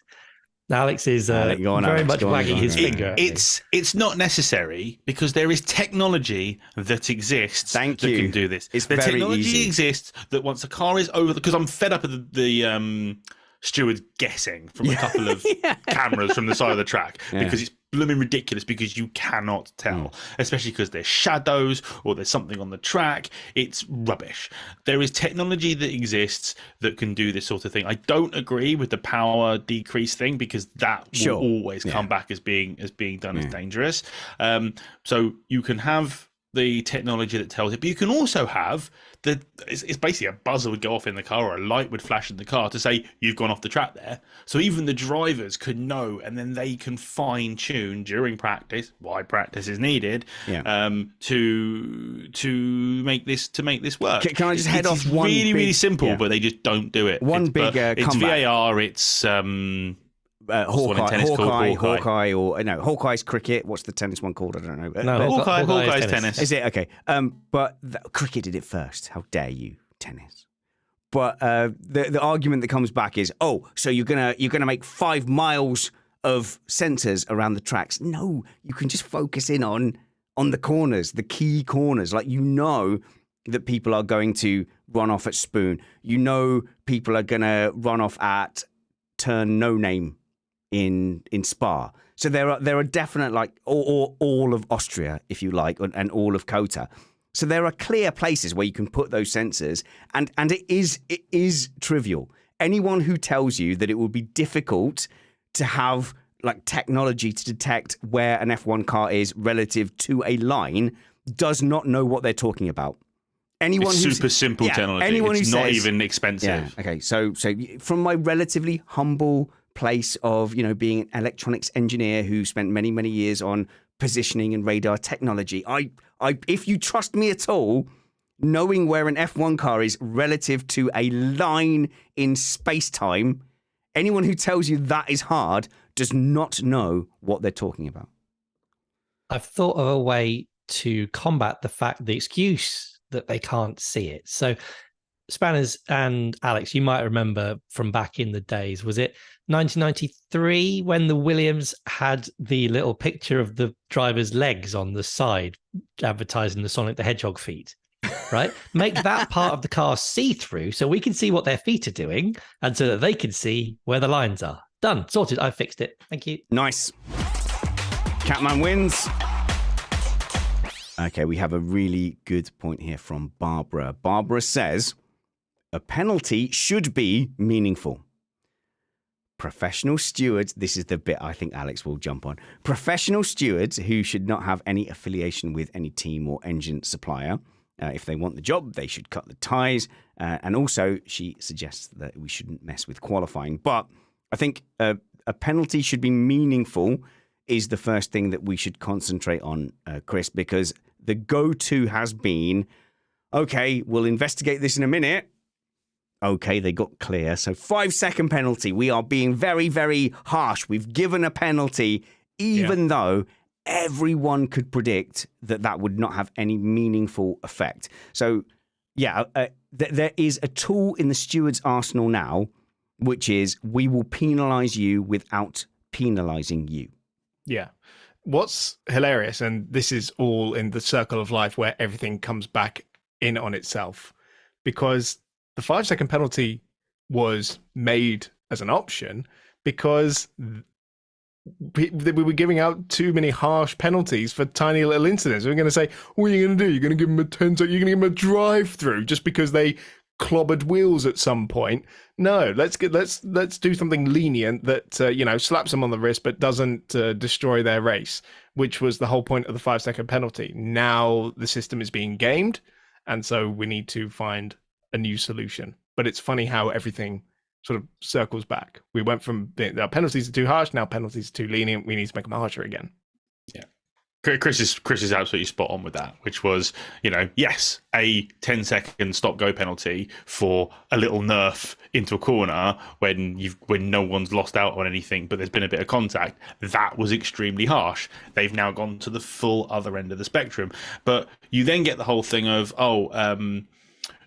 Alex is very much wagging his finger. It's not necessary, because there is technology that exists that can do this. It's the very technology easy. exists that once a car is over, because I'm fed up of the stewards guessing from a couple of cameras from the side of the track, because it's blooming ridiculous, because you cannot tell, especially because there's shadows or there's something on the track. It's rubbish. There is technology that exists that can do this sort of thing. I don't agree with the power decrease thing, because that will always come back as being done as dangerous. So you can have the technology that tells it, but you can also have it's basically a buzzer would go off in the car, or a light would flash in the car to say you've gone off the track there. So even the drivers could know, and then they can fine tune during practice, why practice is needed, to make this work. Can I just head off one? Really simple, but they just don't do it. It's VAR. It's Hawkeye, or no, Hawkeye's cricket. What's the tennis one called? I don't know. No, Hawkeye's tennis. Is it okay? But cricket did it first. How dare you, tennis? But the argument that comes back is, so you're gonna make 5 miles of sensors around the tracks. No, you can just focus in on the corners, the key corners. Like, that people are going to run off at Spoon. People are gonna run off at turn No Name in Spa. So there are definite, all of Austria, if you like, and all of Kota. So there are clear places where you can put those sensors, and it is trivial. Anyone who tells you that it would be difficult to have technology to detect where an F1 car is relative to a line does not know what they're talking about. It's super simple technology. It's not even expensive. Yeah. Okay. So from my relatively humble place of being an electronics engineer who spent many years on positioning and radar technology, I if you trust me at all, knowing where an F1 car is relative to a line in space time, anyone who tells you that is hard does not know what they're talking about? I've thought of a way to combat the excuse that they can't see it. So, Spanners and Alex, you might remember from back in the days, was it 1993 when the Williams had the little picture of the driver's legs on the side advertising the Sonic the Hedgehog feet? Right? Make that part of the car see-through so we can see what their feet are doing and so that they can see where the lines are. Done. Sorted. I fixed it. Thank you. Nice. Catman wins. Okay, we have a really good point here from Barbara. Barbara says, a penalty should be meaningful. Professional stewards, this is the bit I think Alex will jump on. Professional stewards who should not have any affiliation with any team or engine supplier. If they want the job, they should cut the ties. And also, she suggests that we shouldn't mess with qualifying. But I think a penalty should be meaningful is the first thing that we should concentrate on, Chris, because the go-to has been, okay, we'll investigate this in a minute. Okay, they got clear. So 5-second penalty. We are being very, very harsh. We've given a penalty, even though everyone could predict that would not have any meaningful effect. So, there is a tool in the steward's arsenal now, which is we will penalise you without penalising you. Yeah. What's hilarious, and this is all in the circle of life where everything comes back in on itself, because the 5-second penalty was made as an option because we were giving out too many harsh penalties for tiny little incidents. We're going to say, what are you going to do? You're going to give them a 10-second, you're going to give them a drive-through just because they clobbered wheels at some point. No, let's do something lenient that slaps them on the wrist but doesn't destroy their race, which was the whole point of the 5-second penalty. Now the system is being gamed, and so we need to find a new solution. But it's funny how everything sort of circles back. We went from our penalties are too harsh, now penalties are too lenient. We need to make them harsher again. Yeah. Chris is absolutely spot on with that, which was, yes, a 10-second stop-go penalty for a little nerf into a corner when no one's lost out on anything, but there's been a bit of contact. That was extremely harsh. They've now gone to the full other end of the spectrum. But you then get the whole thing of,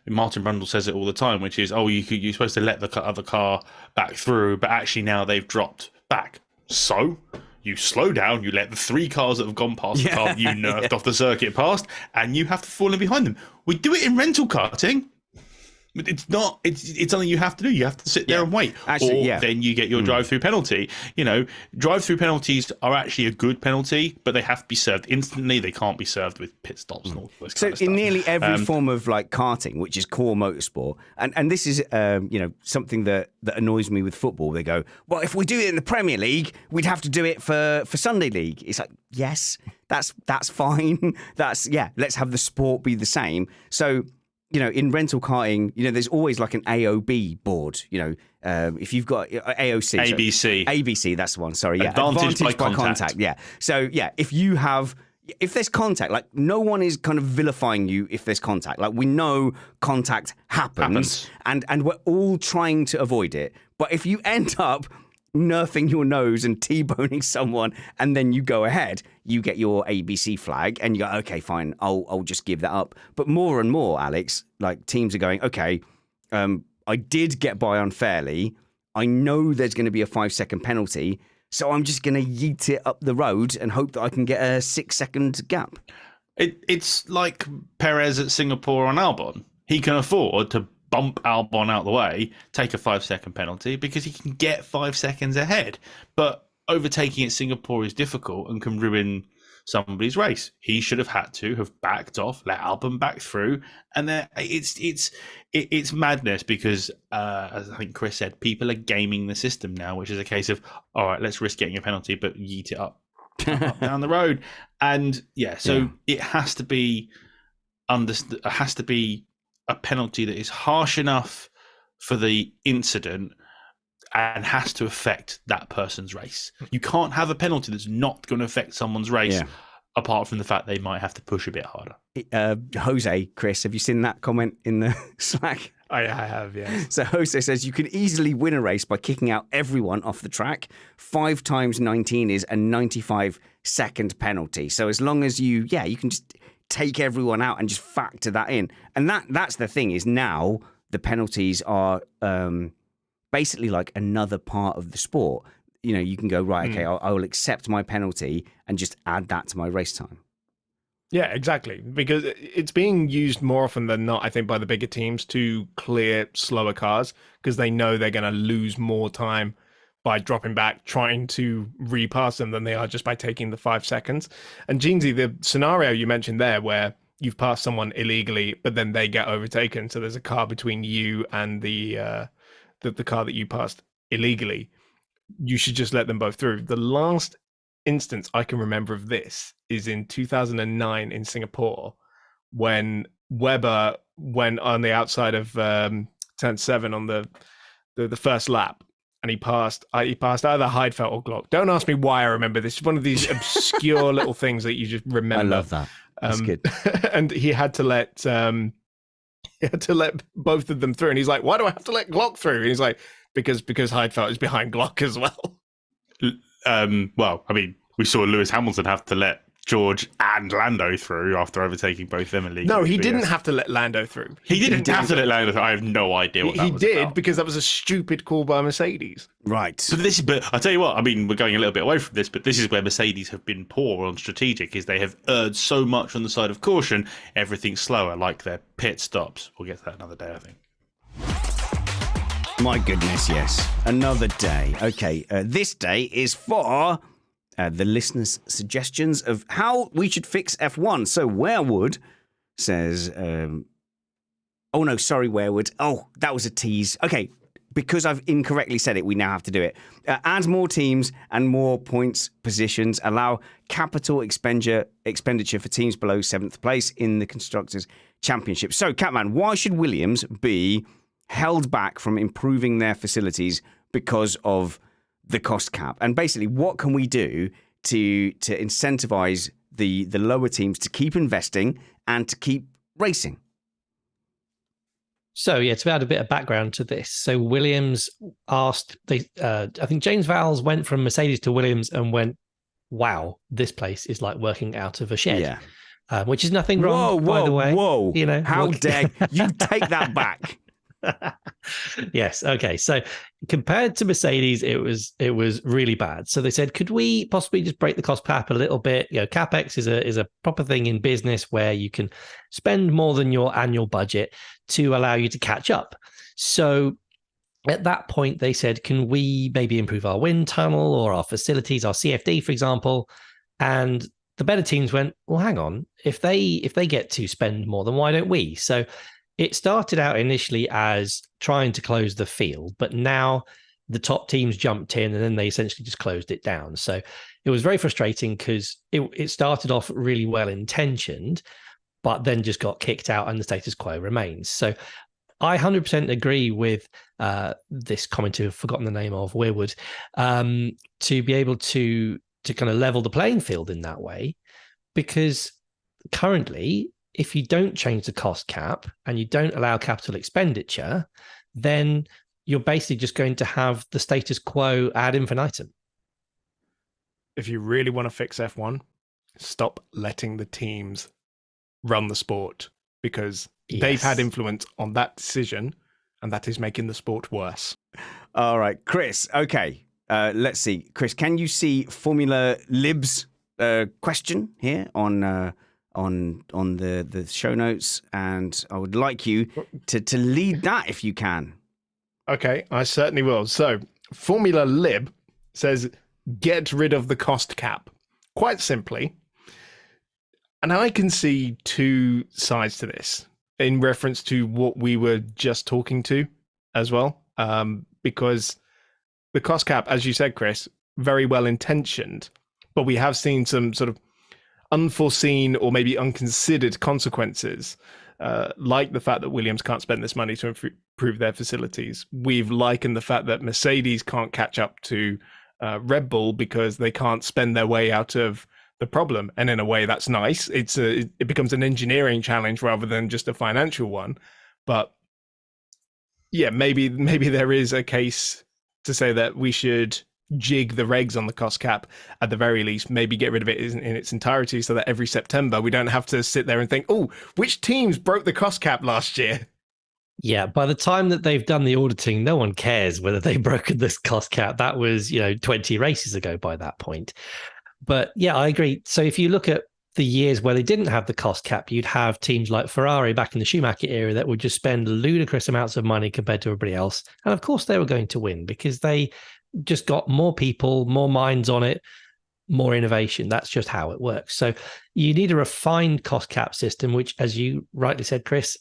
Martin Brundle says it all the time, which is, you're supposed to let the other car back through, but actually now they've dropped back. So you slow down, you let the 3 cars that have gone past the car you nerfed off the circuit past, and you have to fall in behind them. We do it in rental karting. It's not. It's something you have to do. You have to sit there and wait. Actually, then you get your drive-through penalty. Drive-through penalties are actually a good penalty, but they have to be served instantly. They can't be served with pit stops and all this kind of stuff. So in nearly every form of like karting, which is core motorsport, and this is something that annoys me with football. They go, well, if we do it in the Premier League, we'd have to do it for Sunday League. It's like, yes, that's fine. Let's have the sport be the same. So, in rental karting, there's always like an AOB board, if you've got AOC. ABC, that's the one, sorry. Yeah. Advantage by contact. Yeah. So, if there's contact, like no one is kind of vilifying you if there's contact. Like we know contact happens. And we're all trying to avoid it. But if you end up nerfing your nose and T-boning someone and then you go ahead, you get your ABC flag and you go, okay, fine, I'll just give that up. But more and more, Alex, like teams are going, okay, I did get by unfairly. I know there's going to be a 5-second penalty, so I'm just going to yeet it up the road and hope that I can get a 6-second gap. It's like Perez at Singapore on Albon. He can afford to bump Albon out the way, take a 5-second penalty because he can get 5 seconds ahead. But overtaking at Singapore is difficult and can ruin somebody's race. He should have had to have backed off, let Albon back through, and then it's madness because, as I think Chris said, people are gaming the system now, which is a case of, all right, let's risk getting a penalty, but yeet it up down the road, and it has to be understood. It has to be a penalty that is harsh enough for the incident and has to affect that person's race. You can't have a penalty that's not going to affect someone's race, apart from the fact they might have to push a bit harder. Jose, Chris, have you seen that comment in the Slack? I have, yes. So Jose says you can easily win a race by kicking out everyone off the track. 5 times 19 is a 95-second penalty. So as long as you can just take everyone out and just factor that in. And that's the thing is now the penalties are basically like another part of the sport. You know, you can go, right, okay, I will accept my penalty and just add that to my race time. Yeah, exactly. Because it's being used more often than not, I think, by the bigger teams to clear slower cars because they know they're going to lose more time by dropping back, trying to repass them than they are just by taking the 5 seconds. And Jeansy, the scenario you mentioned there where you've passed someone illegally, but then they get overtaken. So there's a car between you and the car that you passed illegally. You should just let them both through. The last instance I can remember of this is in 2009 in Singapore when Webber went on the outside of turn 7 on the first lap, and he passed either Heidfeld or Glock. Don't ask me why I remember this. It's one of these obscure little things that you just remember. I love that. That's good. And he had to let both of them through, and he's like, "Why do I have to let Glock through?" And he's like, "Because Heidfeld is behind Glock as well." Well, I mean, we saw Lewis Hamilton have to let George and Lando through after overtaking both them illegally. No, he didn't have to let Lando through. He didn't have to let Lando through. I have no idea what that was did about. Because that was a stupid call by Mercedes. Right. But I tell you what, I mean, we're going a little bit away from this, but this is where Mercedes have been poor on strategic, is they have erred so much on the side of caution, everything's slower, like their pit stops. We'll get to that another day, I think. My goodness, yes. Another day. Okay, this day is for the listeners' suggestions of how we should fix F1. So Werewood says, oh no, sorry, Werewood. Oh, that was a tease. Okay, because I've incorrectly said it, we now have to do it. Add more teams and more points positions. Allow capital expenditure for teams below 7th place in the Constructors' Championship. So, Catman, why should Williams be held back from improving their facilities because of the cost cap? And basically, what can we do to incentivize the lower teams to keep investing and to keep racing? So yeah, to add a bit of background to this, so Williams asked, I think James Vowles went from Mercedes to Williams and went, "Wow, this place is like working out of a shed." Yeah. Which is nothing wrong, by the way. Whoa! You know, how dare you take that back? Yes. Okay. So compared to Mercedes, it was really bad. So they said, could we possibly just break the cost cap a little bit? You know, capex is a proper thing in business where you can spend more than your annual budget to allow you to catch up. So at that point, they said, can we maybe improve our wind tunnel or our facilities, our CFD, for example? And the better teams went, well, hang on, if they get to spend more, then why don't we? So it started out initially as trying to close the field, but now the top teams jumped in and then they essentially just closed it down. So it was very frustrating because it started off really well intentioned, but then just got kicked out and the status quo remains. So I 100% agree with this commenter, I've forgotten the name of, Weirwood, to be able to kind of level the playing field in that way, because currently, if you don't change the cost cap and you don't allow capital expenditure, then you're basically just going to have the status quo ad infinitum. If you really want to fix F1, stop letting the teams run the sport, because they've had influence on that decision, and that is making the sport worse. All right, Chris. Okay, let's see. Chris, can you see Formula Lib's question here on the show notes? And I would like you to lead that if you can. Okay, I certainly will. So Formula Lib says, get rid of the cost cap. Quite simply. And I can see two sides to this in reference to what we were just talking to as well. Because the cost cap, as you said, Chris, very well intentioned, but we have seen some sort of unforeseen or maybe unconsidered consequences, like the fact that Williams can't spend this money to improve their facilities. We've likened the fact that Mercedes can't catch up to Red Bull because they can't spend their way out of the problem. And in a way, that's nice. It becomes an engineering challenge rather than just a financial one. But yeah, maybe there is a case to say that we should jig the regs on the cost cap at the very least, maybe get rid of it in its entirety so that every September we don't have to sit there and think, oh, which teams broke the cost cap last year? Yeah, by the time that they've done the auditing, no one cares whether they've broken this cost cap. That was, 20 races ago by that point. But yeah, I agree. So if you look at the years where they didn't have the cost cap, you'd have teams like Ferrari back in the Schumacher era that would just spend ludicrous amounts of money compared to everybody else. And of course they were going to win because they just got more people, more minds on it, more innovation. That's just how it works. So you need a refined cost cap system, which, as you rightly said, Chris,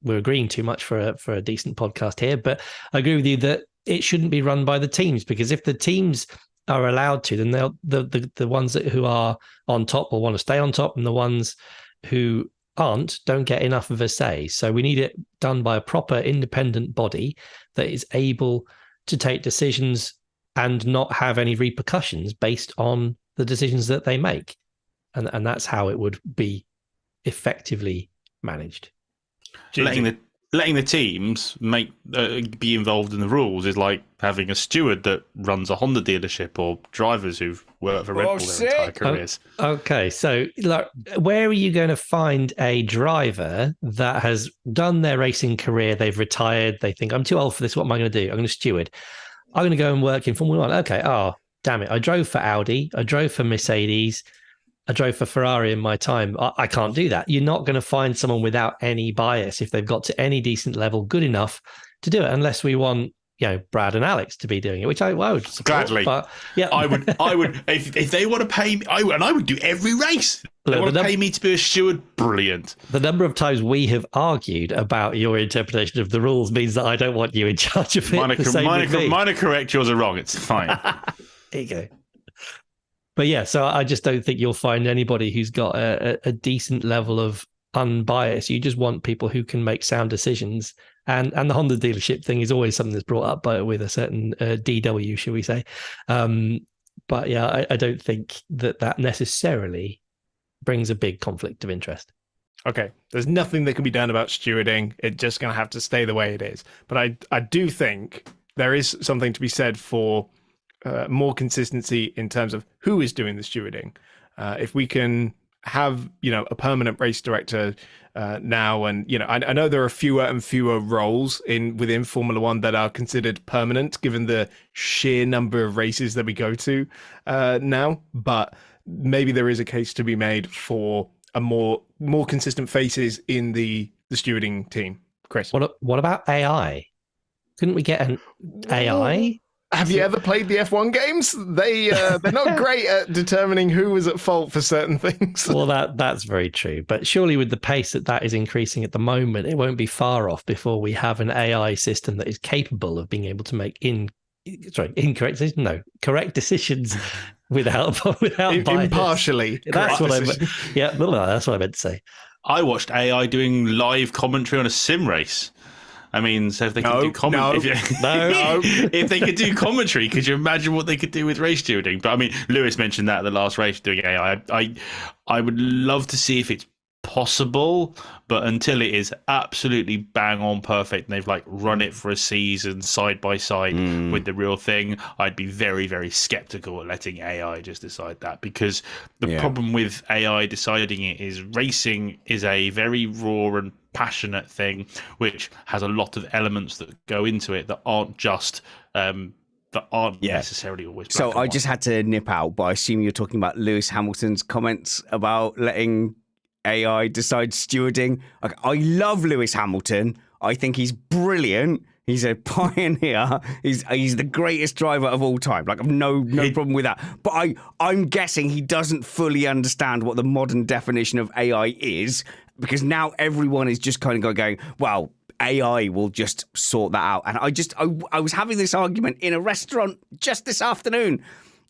we're agreeing too much for a decent podcast here, but I agree with you that it shouldn't be run by the teams, because if the teams are allowed to, then they'll the ones who are on top will want to stay on top, and the ones who aren't don't get enough of a say. So we need it done by a proper independent body that is able to take decisions and not have any repercussions based on the decisions that they make. And that's how it would be effectively managed. Letting the teams be involved in the rules is like having a steward that runs a Honda dealership, or drivers who've worked for Red Bull their entire careers. Okay, so where are you going to find a driver that has done their racing career, they've retired, they think, I'm too old for this, what am I going to do? I'm going to steward. I'm going to go and work in Formula One. Okay, damn it, I drove for Audi, I drove for Mercedes, I drove for Ferrari in my time. I can't do that. You're not going to find someone without any bias if they've got to any decent level, good enough to do it, unless we want, Brad and Alex to be doing it, which I would support. Gladly. But yeah, I would if they want to pay me, I would do every race. They want to pay me to be a steward. Brilliant. The number of times we have argued about your interpretation of the rules means that I don't want you in charge of it. Mine are correct, yours are wrong. It's fine. There you go. But yeah, so I just don't think you'll find anybody who's got a decent level of unbiased. You just want people who can make sound decisions. And the Honda dealership thing is always something that's brought up with a certain DW, shall we say. But yeah, I don't think that necessarily brings a big conflict of interest. Okay, there's nothing that can be done about stewarding. It's just going to have to stay the way it is. But I do think there is something to be said for more consistency in terms of who is doing the stewarding. If we can have, a permanent race director now, and, I know there are fewer and fewer roles within Formula One that are considered permanent, given the sheer number of races that we go to now. But maybe there is a case to be made for a more consistent faces in the stewarding team. Chris, what about AI? Couldn't we get an AI? Have you ever played the F1 games? They're not great at determining who was at fault for certain things. Well, that's very true. But surely with the pace that is increasing at the moment, it won't be far off before we have an AI system that is capable of being able to make correct decisions without bias. Impartially. That's what that's what I meant to say. I watched AI doing live commentary on a sim race. I mean, so if they could do commentary, if they could do commentary, could you imagine what they could do with race stewarding? But I mean, Lewis mentioned that at the last race doing AI. I would love to see if it's possible, but until it is absolutely bang on perfect and they've run it for a season side by side with the real thing, I'd be very, very skeptical at letting AI just decide that, because the problem with AI deciding it is racing is a very raw and passionate thing which has a lot of elements that go into it that aren't just necessarily always black and I just had to nip out, but I assume you're talking about Lewis Hamilton's comments about letting AI decide stewarding. I love Lewis Hamilton. I think he's brilliant. He's a pioneer. He's the greatest driver of all time. I've no problem with that. But I'm guessing he doesn't fully understand what the modern definition of AI is, because now everyone is just kind of going, well, AI will just sort that out. And I was having this argument in a restaurant just this afternoon.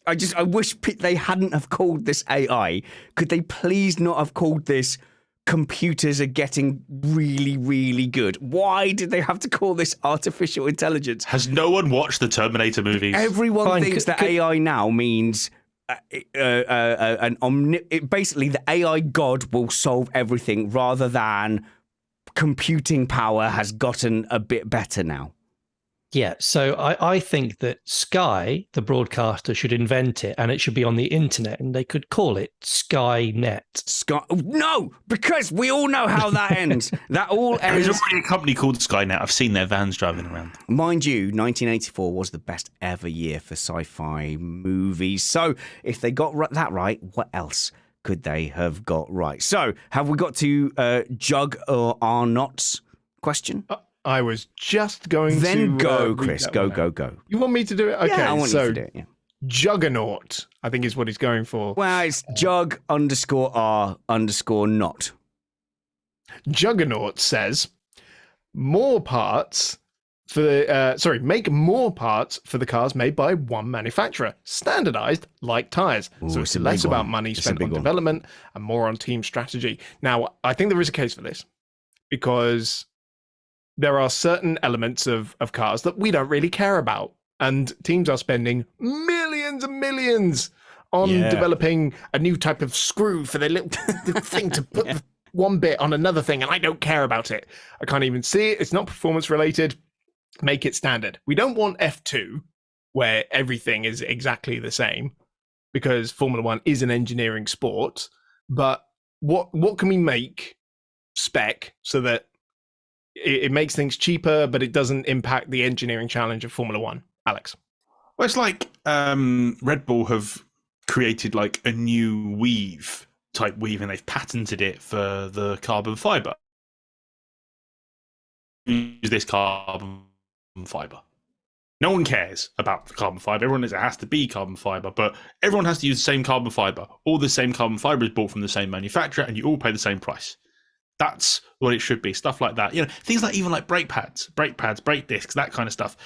I wish they hadn't have called this AI. Could they please not have called this computers are getting really, really good? Why did they have to call this artificial intelligence? Has no one watched the Terminator movies? Everyone thinks that AI now means basically the AI god will solve everything, rather than computing power has gotten a bit better now. Yeah, so I think that Sky, the broadcaster, should invent it, and it should be on the internet, and they could call it Skynet. No, because we all know how that ends. That all ends. There's already a company called Skynet. I've seen their vans driving around. Mind you, 1984 was the best ever year for sci-fi movies. So if they got that right, what else could they have got right? So have we got to Jug or are nots question? I was just going to... Then go, Chris. Go. You want me to do it? Okay, yeah, I want you to do it, yeah. Juggernaut, I think is what he's going for. Well, it's Jug_R_not. Juggernaut says, make more parts for the cars made by one manufacturer, standardized like tires. So it's less about money spent on development and more on team strategy. Now, I think there is a case for this because there are certain elements of cars that we don't really care about. And teams are spending millions and millions on developing a new type of screw for their little thing to put one bit on another thing. And I don't care about it. I can't even see it. It's not performance related. Make it standard. We don't want F2 where everything is exactly the same because Formula One is an engineering sport. But what can we make spec so that it makes things cheaper, but it doesn't impact the engineering challenge of Formula One? Alex? Well, it's like Red Bull have created like a new type weave, and they've patented it for the carbon fiber. Use this carbon fiber. No one cares about the carbon fiber. Everyone knows it has to be carbon fiber, but everyone has to use the same carbon fiber. All the same carbon fiber is bought from the same manufacturer, and you all pay the same price. That's what it should be. Stuff like that. Things like even like brake pads, brake discs, that kind of stuff.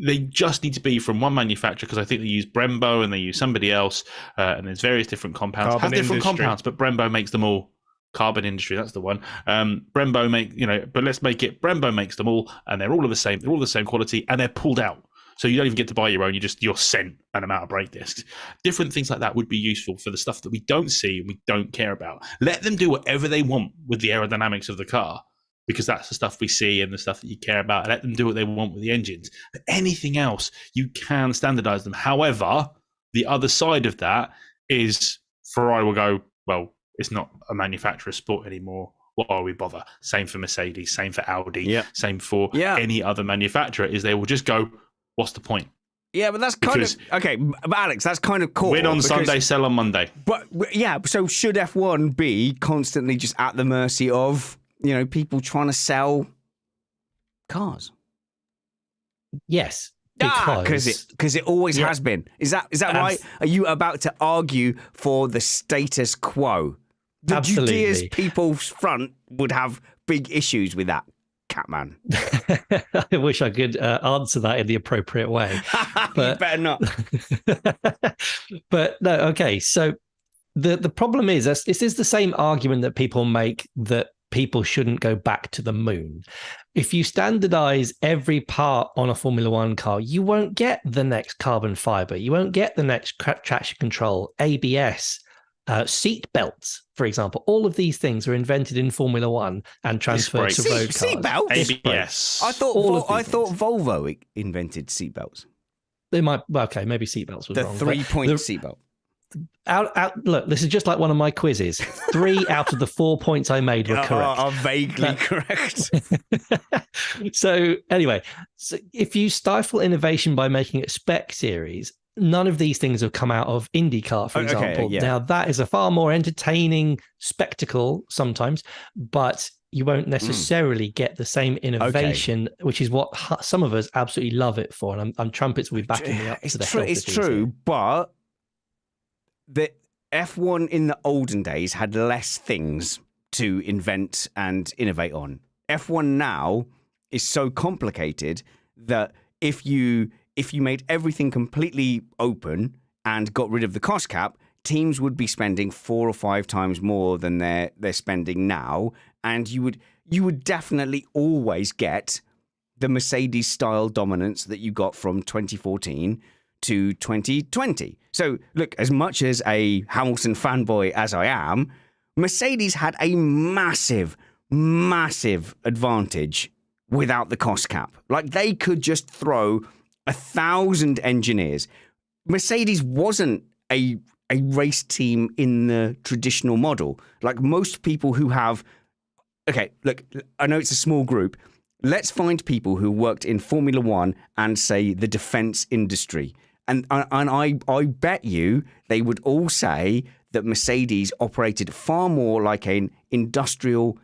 They just need to be from one manufacturer because I think they use Brembo and they use somebody else, and there's various different compounds. Carbon Have different industry. compounds, but Brembo makes them all. Carbon industry, that's the one. Brembo but let's make it Brembo makes them all, and they're all of the same. They're all the same quality, and they're pulled out. So you don't even get to buy your own. You're sent an amount of brake discs. Different things like that would be useful for the stuff that we don't see and we don't care about. Let them do whatever they want with the aerodynamics of the car, because that's the stuff we see and the stuff that you care about. Let them do what they want with the engines. But anything else, you can standardize them. However, the other side of that is Ferrari will go, well, it's not a manufacturer sport anymore. Why we bother? Same for Mercedes, same for Audi, same for any other manufacturer, is they will just go, what's the point? Yeah, but that's kind of... Okay, but Alex, that's kind of cool. Win on Sunday, sell on Monday. But yeah, so should F1 be constantly just at the mercy of, people trying to sell cars? Yes, because it always has been. Is that right? Are you about to argue for the status quo? The Absolutely. Judea's People's Front would have big issues with that, Catman. I wish I could answer that in the appropriate way. But, you better not. But no, okay. So the problem is, this is the same argument that people make that people shouldn't go back to the moon. If you standardize every part on a Formula One car, you won't get the next carbon fiber. You won't get the next traction control, ABS, seat belts, for example. All of these things are invented in Formula One and transferred to road cars. Seat belts? ABS. I thought Volvo invented seat belts. They might. Well, okay, maybe seat belts was the wrong. 3-point seatbelt. Look, this is just like one of my quizzes. 3 out of the 4 points I made were correct. Are vaguely correct. So anyway, if you stifle innovation by making it spec series, none of these things have come out of IndyCar, for example. Yeah. Now, that is a far more entertaining spectacle sometimes, but you won't necessarily get the same innovation, which is what some of us absolutely love it for. And I'm Trumpets will be backing me up to the hilt. It's true, but the F1 in the olden days had less things to invent and innovate on. F1 now is so complicated that if you made everything completely open and got rid of the cost cap, teams would be spending 4 or 5 times more than they're spending now, and you would definitely always get the Mercedes style dominance that you got from 2014 to 2020. So look, as much as a Hamilton fanboy as I am, Mercedes had a massive massive advantage without the cost cap. Like, they could just throw 1,000 engineers. Mercedes wasn't a race team in the traditional model. Like, most people who have, okay, look, I know it's a small group. Let's find people who worked in Formula One and, say, the defense industry. And I bet you they would all say that Mercedes operated far more like an industrial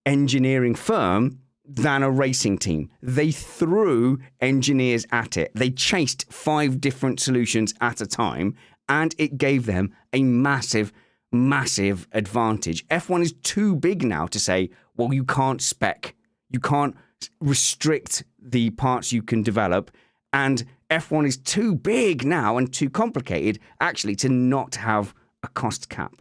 engineering firm than a racing team. They threw engineers at it. They chased 5 different solutions at a time, and it gave them a massive, massive advantage. F1 is too big now to say, well, you can't spec. You can't restrict the parts you can develop. And F1 is too big now and too complicated, actually, to not have a cost cap.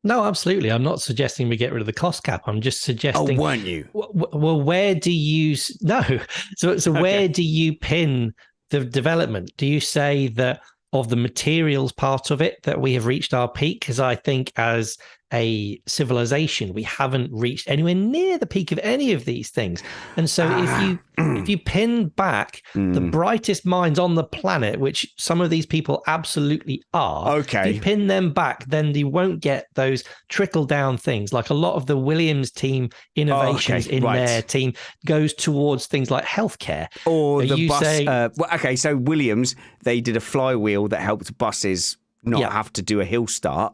No, absolutely. I'm not suggesting we get rid of the cost cap. I'm just suggesting. Oh, weren't you? Well, where do you no? So okay. Where do you pin the development? Do you say that of the materials part of it that we have reached our peak? Because I think as a civilization, we haven't reached anywhere near the peak of any of these things. And so if you pin back the brightest minds on the planet, which some of these people absolutely are, okay, if you pin them back, then you won't get those trickle down things. Like a lot of the Williams team innovations their team goes towards things like healthcare. Or the bus. So Williams, they did a flywheel that helped buses not have to do a hill start.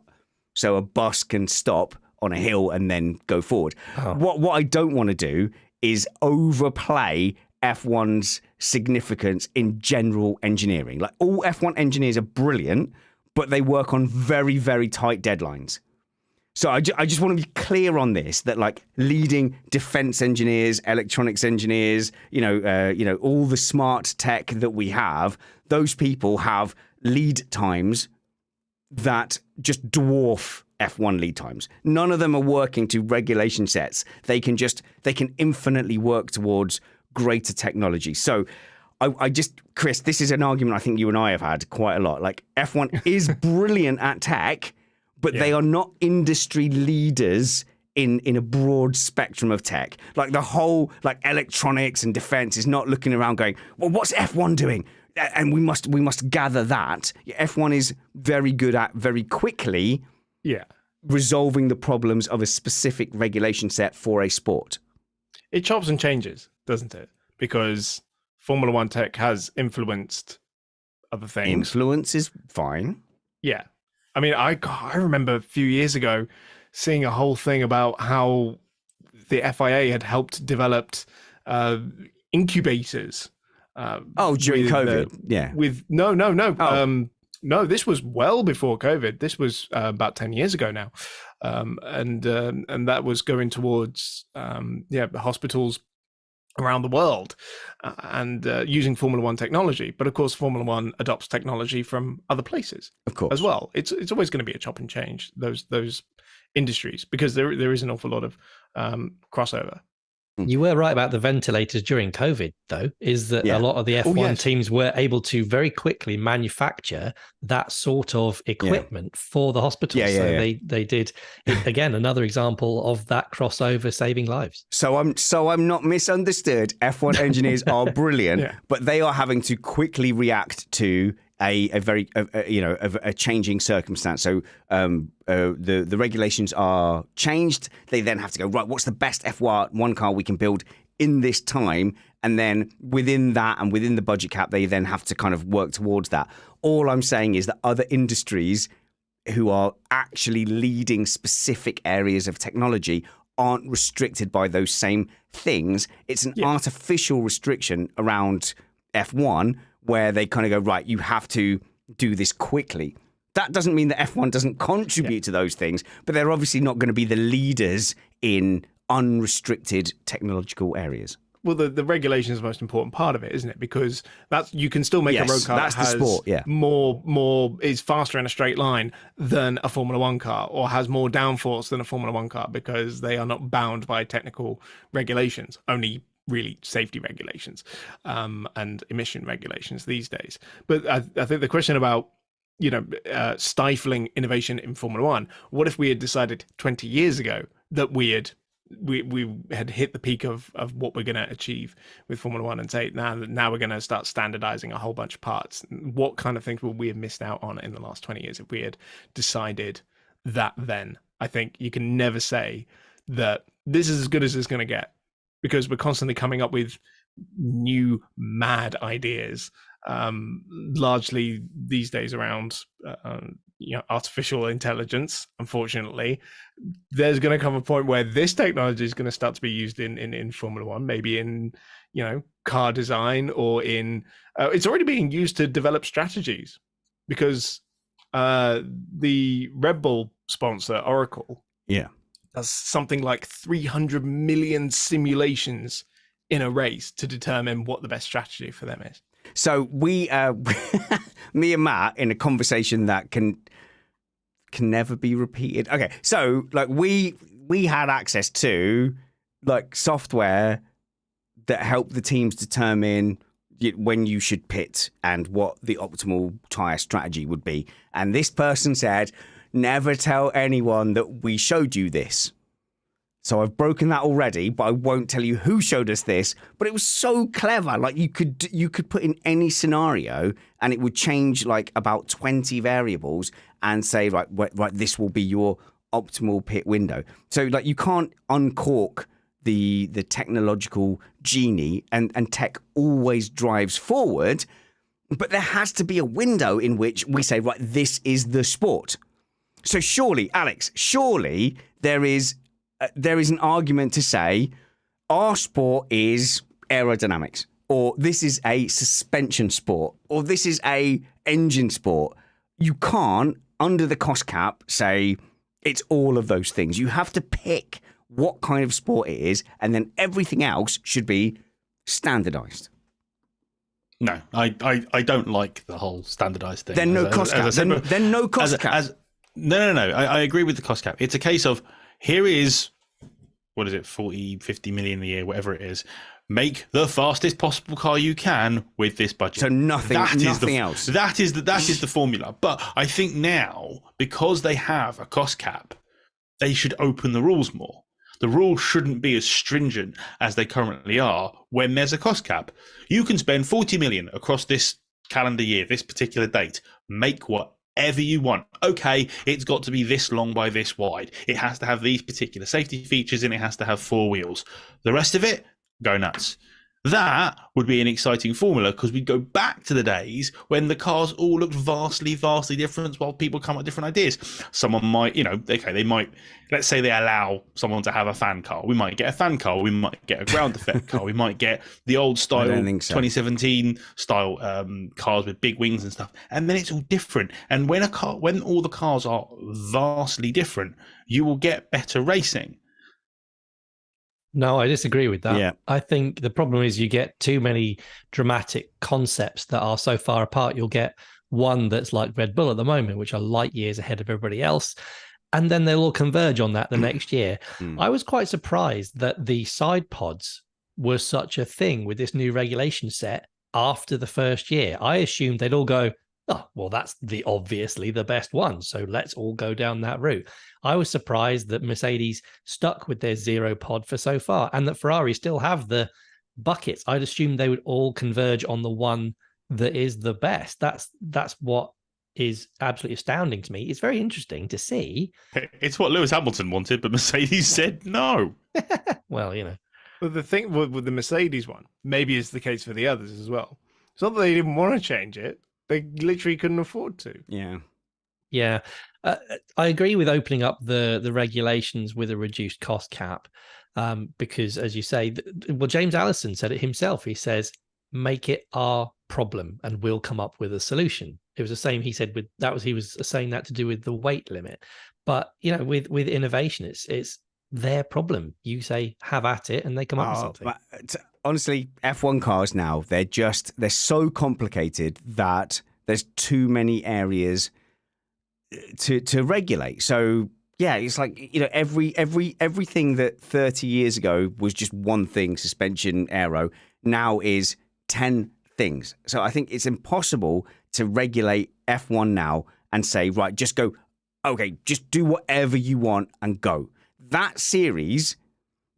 So a bus can stop on a hill and then go forward. Oh. What I don't want to do is overplay F1's significance in general engineering. Like, all F1 engineers are brilliant, but they work on very, very tight deadlines. So I just want to be clear on this, that like leading defense engineers, electronics engineers, all the smart tech that we have, those people have lead times that just dwarf F1 lead times. None of them are working to regulation sets. They can infinitely work towards greater technology. So Chris, this is an argument I think you and I have had quite a lot. Like, F1 is brilliant at tech, but they are not industry leaders in a broad spectrum of tech. Like, the whole like electronics and defense is not looking around going, well, what's F1 doing? And we must gather that F1 is very good at very quickly resolving the problems of a specific regulation set for a sport. It chops and changes, doesn't it? Because Formula One tech has influenced other things. Influence is fine. Yeah. I mean, I remember a few years ago seeing a whole thing about how the FIA had helped develop incubators. During COVID, no, this was well before COVID. This was about 10 years ago now, and that was going towards hospitals around the world and using Formula One technology. But of course, Formula One adopts technology from other places, of course, as well. It's always going to be a chop and change, those industries, because there is an awful lot of crossover. You were right about the ventilators during COVID, though, is that a lot of the F1 teams were able to very quickly manufacture that sort of equipment for the hospitals. They did, again, another example of that crossover saving lives. So I'm not misunderstood. F1 engineers are brilliant, but they are having to quickly react to a very changing circumstance. So the regulations are changed. They then have to go, right, what's the best F1 car we can build in this time? And then within that and within the budget cap, they then have to kind of work towards that. All I'm saying is that other industries who are actually leading specific areas of technology aren't restricted by those same things. It's an artificial restriction around F1 where they kind of go, right, you have to do this quickly. That doesn't mean that F1 doesn't contribute to those things, but they're obviously not going to be the leaders in unrestricted technological areas. Well, the regulation is the most important part of it, isn't it? Because you can still make a road car that has the sport, more is faster in a straight line than a Formula One car, or has more downforce than a Formula One car, because they are not bound by technical regulations, only really safety regulations and emission regulations these days. But I think the question about stifling innovation in Formula One, what if we had decided 20 years ago that we had we had hit the peak of what we're going to achieve with Formula One, and say now we're going to start standardizing a whole bunch of parts. What kind of things would we have missed out on in the last 20 years if we had decided that then? I think you can never say that this is as good as it's going to get, because we're constantly coming up with new mad ideas, largely these days around artificial intelligence. Unfortunately, there's going to come a point where this technology is going to start to be used in Formula One, maybe in car design, or in it's already being used to develop strategies, because the Red Bull sponsor Oracle does something like 300 million simulations in a race to determine what the best strategy for them is. So we, me and Matt, in a conversation that can never be repeated. Okay, so like we had access to like software that helped the teams determine when you should pit and what the optimal tire strategy would be. And this person said, never tell anyone that we showed you this. So I've broken that already, but I won't tell you who showed us this. But it was so clever. Like you could put in any scenario and it would change like about 20 variables and say, right, this will be your optimal pit window. So like you can't uncork the technological genie, and tech always drives forward. But there has to be a window in which we say, right, this is the sport. So surely, Alex, there is an argument to say our sport is aerodynamics, or this is a suspension sport, or this is a engine sport. You can't, under the cost cap, say it's all of those things. You have to pick what kind of sport it is, and then everything else should be standardized. No, I don't like the whole standardized thing. Then no cost cap. Then no cost cap. No. I agree with the cost cap. It's a case of, here is, what is it, 40, 50 million a year, whatever it is. Make the fastest possible car you can with this budget. So nothing else. That is the formula. But I think now, because they have a cost cap, they should open the rules more. The rules shouldn't be as stringent as they currently are when there's a cost cap. You can spend 40 million across this calendar year, this particular date, make whatever you want. Okay, it's got to be this long by this wide. It has to have these particular safety features, and it has to have 4 wheels. The rest of it, go nuts. That would be an exciting formula, because we'd go back to the days when the cars all looked vastly different while people come up with different ideas. Someone might, they might, let's say they allow someone to have a fan car. We might get a fan car. We might get a ground effect car. We might get the old style 2017 style cars with big wings and stuff. And then it's all different. And when all the cars are vastly different, you will get better racing. No, I disagree with that. Yeah. I think the problem is you get too many dramatic concepts that are so far apart. You'll get one that's like Red Bull at the moment, which are light years ahead of everybody else. And then they'll all converge on that the next year. I was quite surprised that the side pods were such a thing with this new regulation set after the first year. I assumed they'd all go, oh, well, that's obviously the best one, so let's all go down that route. I was surprised that Mercedes stuck with their zero pod for so far, and that Ferrari still have the buckets. I'd assumed they would all converge on the one that is the best. That's what is absolutely astounding to me. It's very interesting to see. It's what Lewis Hamilton wanted, but Mercedes said no. Well, But the thing with the Mercedes one, maybe it's the case for the others as well. It's not that they didn't want to change it. They literally couldn't afford to. Yeah. I agree with opening up the regulations with a reduced cost cap, because, as you say, James Allison said it himself. He says, make it our problem and we'll come up with a solution. It was the same he said he was saying that to do with the weight limit. But, with innovation, it's their problem. You say, have at it, and they come up with something. But honestly, F1 cars now, they're so complicated that there's too many areas to regulate. So yeah, it's like, everything that 30 years ago was just one thing, suspension, aero, now is 10 things. So I think it's impossible to regulate F1 now and say, right, just go, okay, just do whatever you want and go. That series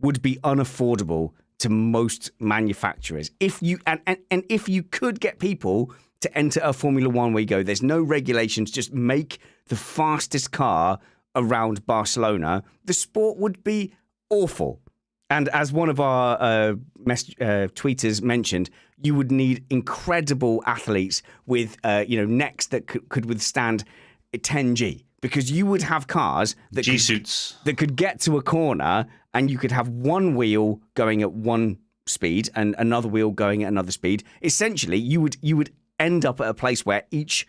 would be unaffordable to most manufacturers. If you and if you could get people to enter a Formula One where you go, there's no regulations, just make the fastest car around Barcelona, the sport would be awful. And as one of our tweeters mentioned, you would need incredible athletes with necks that could withstand 10G, because you would have cars that G-suits that could get to a corner and you could have one wheel going at one speed and another wheel going at another speed. Essentially, you would end up at a place where each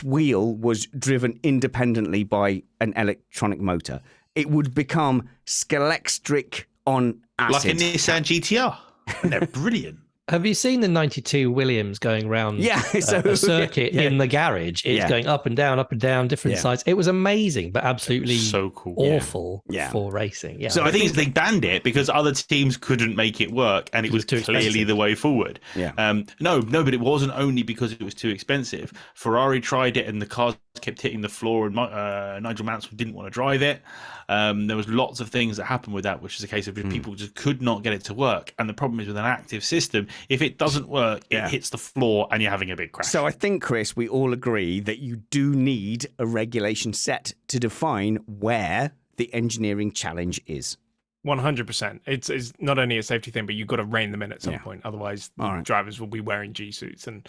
wheel was driven independently by an electronic motor. It would become Scalextric on acid. like a Nissan GTR. They're brilliant. Have you seen the 92 Williams going around a circuit in the garage? It's going up and down, different sides. It was amazing, but absolutely so cool. Awful for racing. Yeah. So I think they banned it because other teams couldn't make it work, and it was too clearly expensive. the way forward. Yeah. No, but it wasn't only because it was too expensive. Ferrari tried it, and the cars kept hitting the floor, and Nigel Mansell didn't want to drive it. There was lots of things that happened with that, which is a case of people just could not get it to work. And the problem is with an active system, if it doesn't work, it hits the floor and you're having a big crash. So I think, Chris, we all agree that you do need a regulation set to define where the engineering challenge is. 100%. It's not only a safety thing, but you've got to rein them in at some point. Otherwise, drivers will be wearing G-suits, and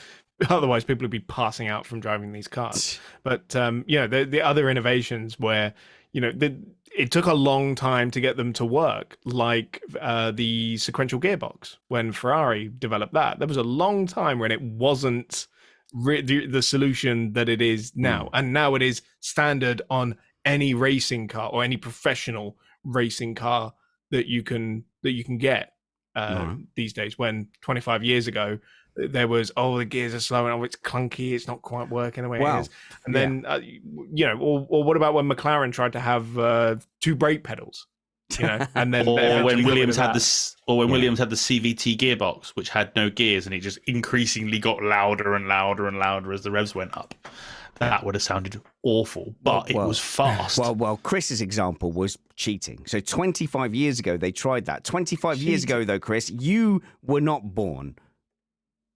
otherwise people will be passing out from driving these cars. But the other innovations where it took a long time to get them to work, like the sequential gearbox. When Ferrari developed that, there was a long time when it wasn't the solution that it is now. And now it is standard on any racing car or any professional racing car that you can get these days. When 25 years ago there was, the gears are slow and it's clunky, it's not quite working the way it is. And then or what about when McLaren tried to have two brake pedals, and then when Williams had Williams had the CVT gearbox, which had no gears, and it just increasingly got louder and louder and louder as the revs went up. That would have sounded awful, but it was fast. Well, Chris's example was cheating. So 25 years ago, they tried that. 25 years ago, though, Chris, you were not born.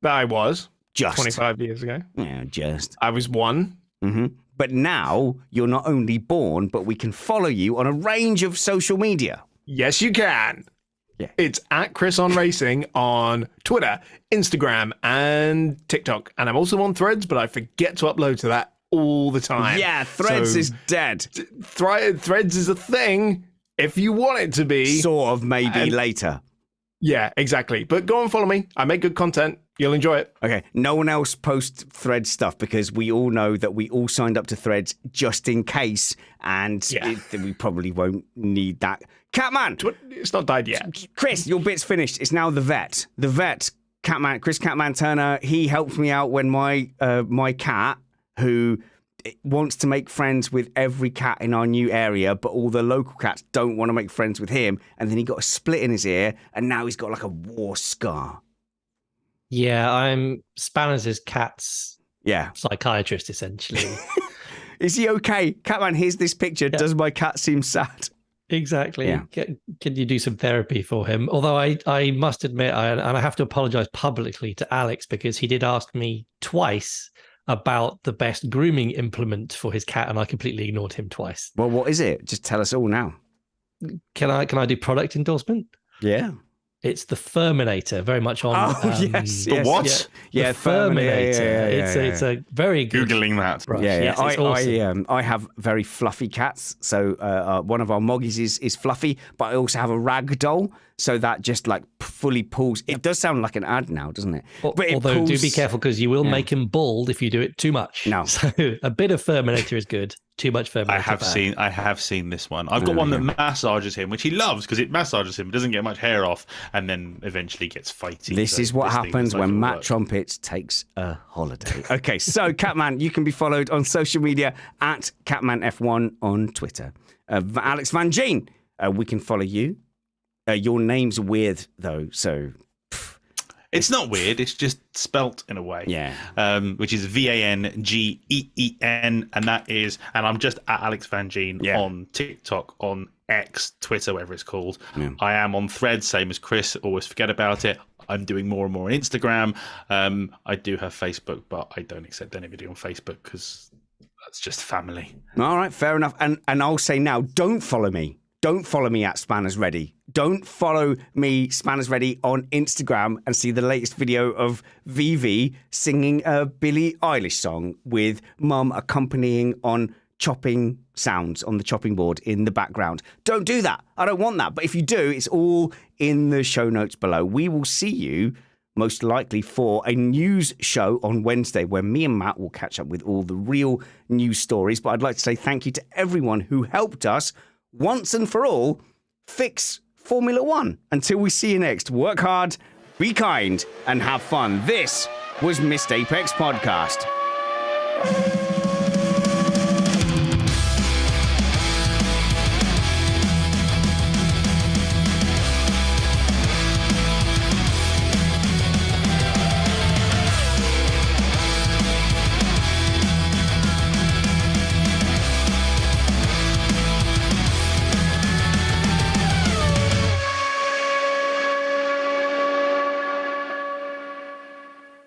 I was. Just. 25 years ago. Yeah, just. I was one. Mm-hmm. But now you're not only born, but we can follow you on a range of social media. Yes, you can. Yeah. It's at Chris on Racing on Twitter, Instagram, and TikTok. And I'm also on Threads, but I forget to upload to that all the time. Yeah, Threads is dead. Threads is a thing if you want it to be. Sort of, maybe later. Yeah, exactly. But go and follow me. I make good content. You'll enjoy it. Okay. No one else posts Threads stuff because we all know that we all signed up to Threads just in case, and we probably won't need that. Catman! It's not died yet. Chris, your bit's finished. It's now the vet. The vet, Catman, Chris Catman Turner, he helped me out when my cat, who wants to make friends with every cat in our new area, but all the local cats don't want to make friends with him, and then he got a split in his ear, and now he's got like a war scar. Yeah, I'm Spanners' cat's psychiatrist, essentially. Is he okay? Catman, here's this picture. Yeah. Does my cat seem sad? Exactly. Yeah. Can you do some therapy for him? Although I must admit, and I have to apologize publicly to Alex, because he did ask me twice about the best grooming implement for his cat, and I completely ignored him twice. Well, what is it? Just tell us all now. Can I do product endorsement? Yeah. It's the Furminator, very much on. Yes. The what? The Furminator. It's a very good. Googling that. Brush. Yeah, yes, it's awesome. I have very fluffy cats. So one of our Moggies is fluffy, but I also have a rag doll. So that just like fully pulls. It does sound like an ad now, doesn't it? But although do be careful, because you will make him bald if you do it too much. No. So a bit of Furminator is good. Too much Furminator. I have seen this one. I've got one that massages him, which he loves because it massages him. It doesn't get much hair off, and then eventually gets fighty. This is what happens when Matt Trumpets takes a holiday. Okay, so Catman, you can be followed on social media at CatmanF1 on Twitter. Alex Vangeen, we can follow you. Your name's weird though, so it's not weird. It's just spelt in a way. Yeah. Which is Vangeen, and that is, and I'm just at Alex Vangeen on TikTok, on X, Twitter, whatever it's called. Yeah. I am on Threads, same as Chris. Always forget about it. I'm doing more and more on Instagram. I do have Facebook, but I don't accept anybody on Facebook because that's just family. All right, fair enough. And I'll say now, don't follow me. Don't follow me at Spanners Ready. Don't follow me, Spanners Ready, on Instagram and see the latest video of Vivi singing a Billie Eilish song with Mum accompanying on chopping sounds on the chopping board in the background. Don't do that. I don't want that. But if you do, it's all in the show notes below. We will see you most likely for a news show on Wednesday where me and Matt will catch up with all the real news stories. But I'd like to say thank you to everyone who helped us once and for all fix Formula One. Until we see you next, work hard, be kind, and have fun. This was Missed Apex Podcast.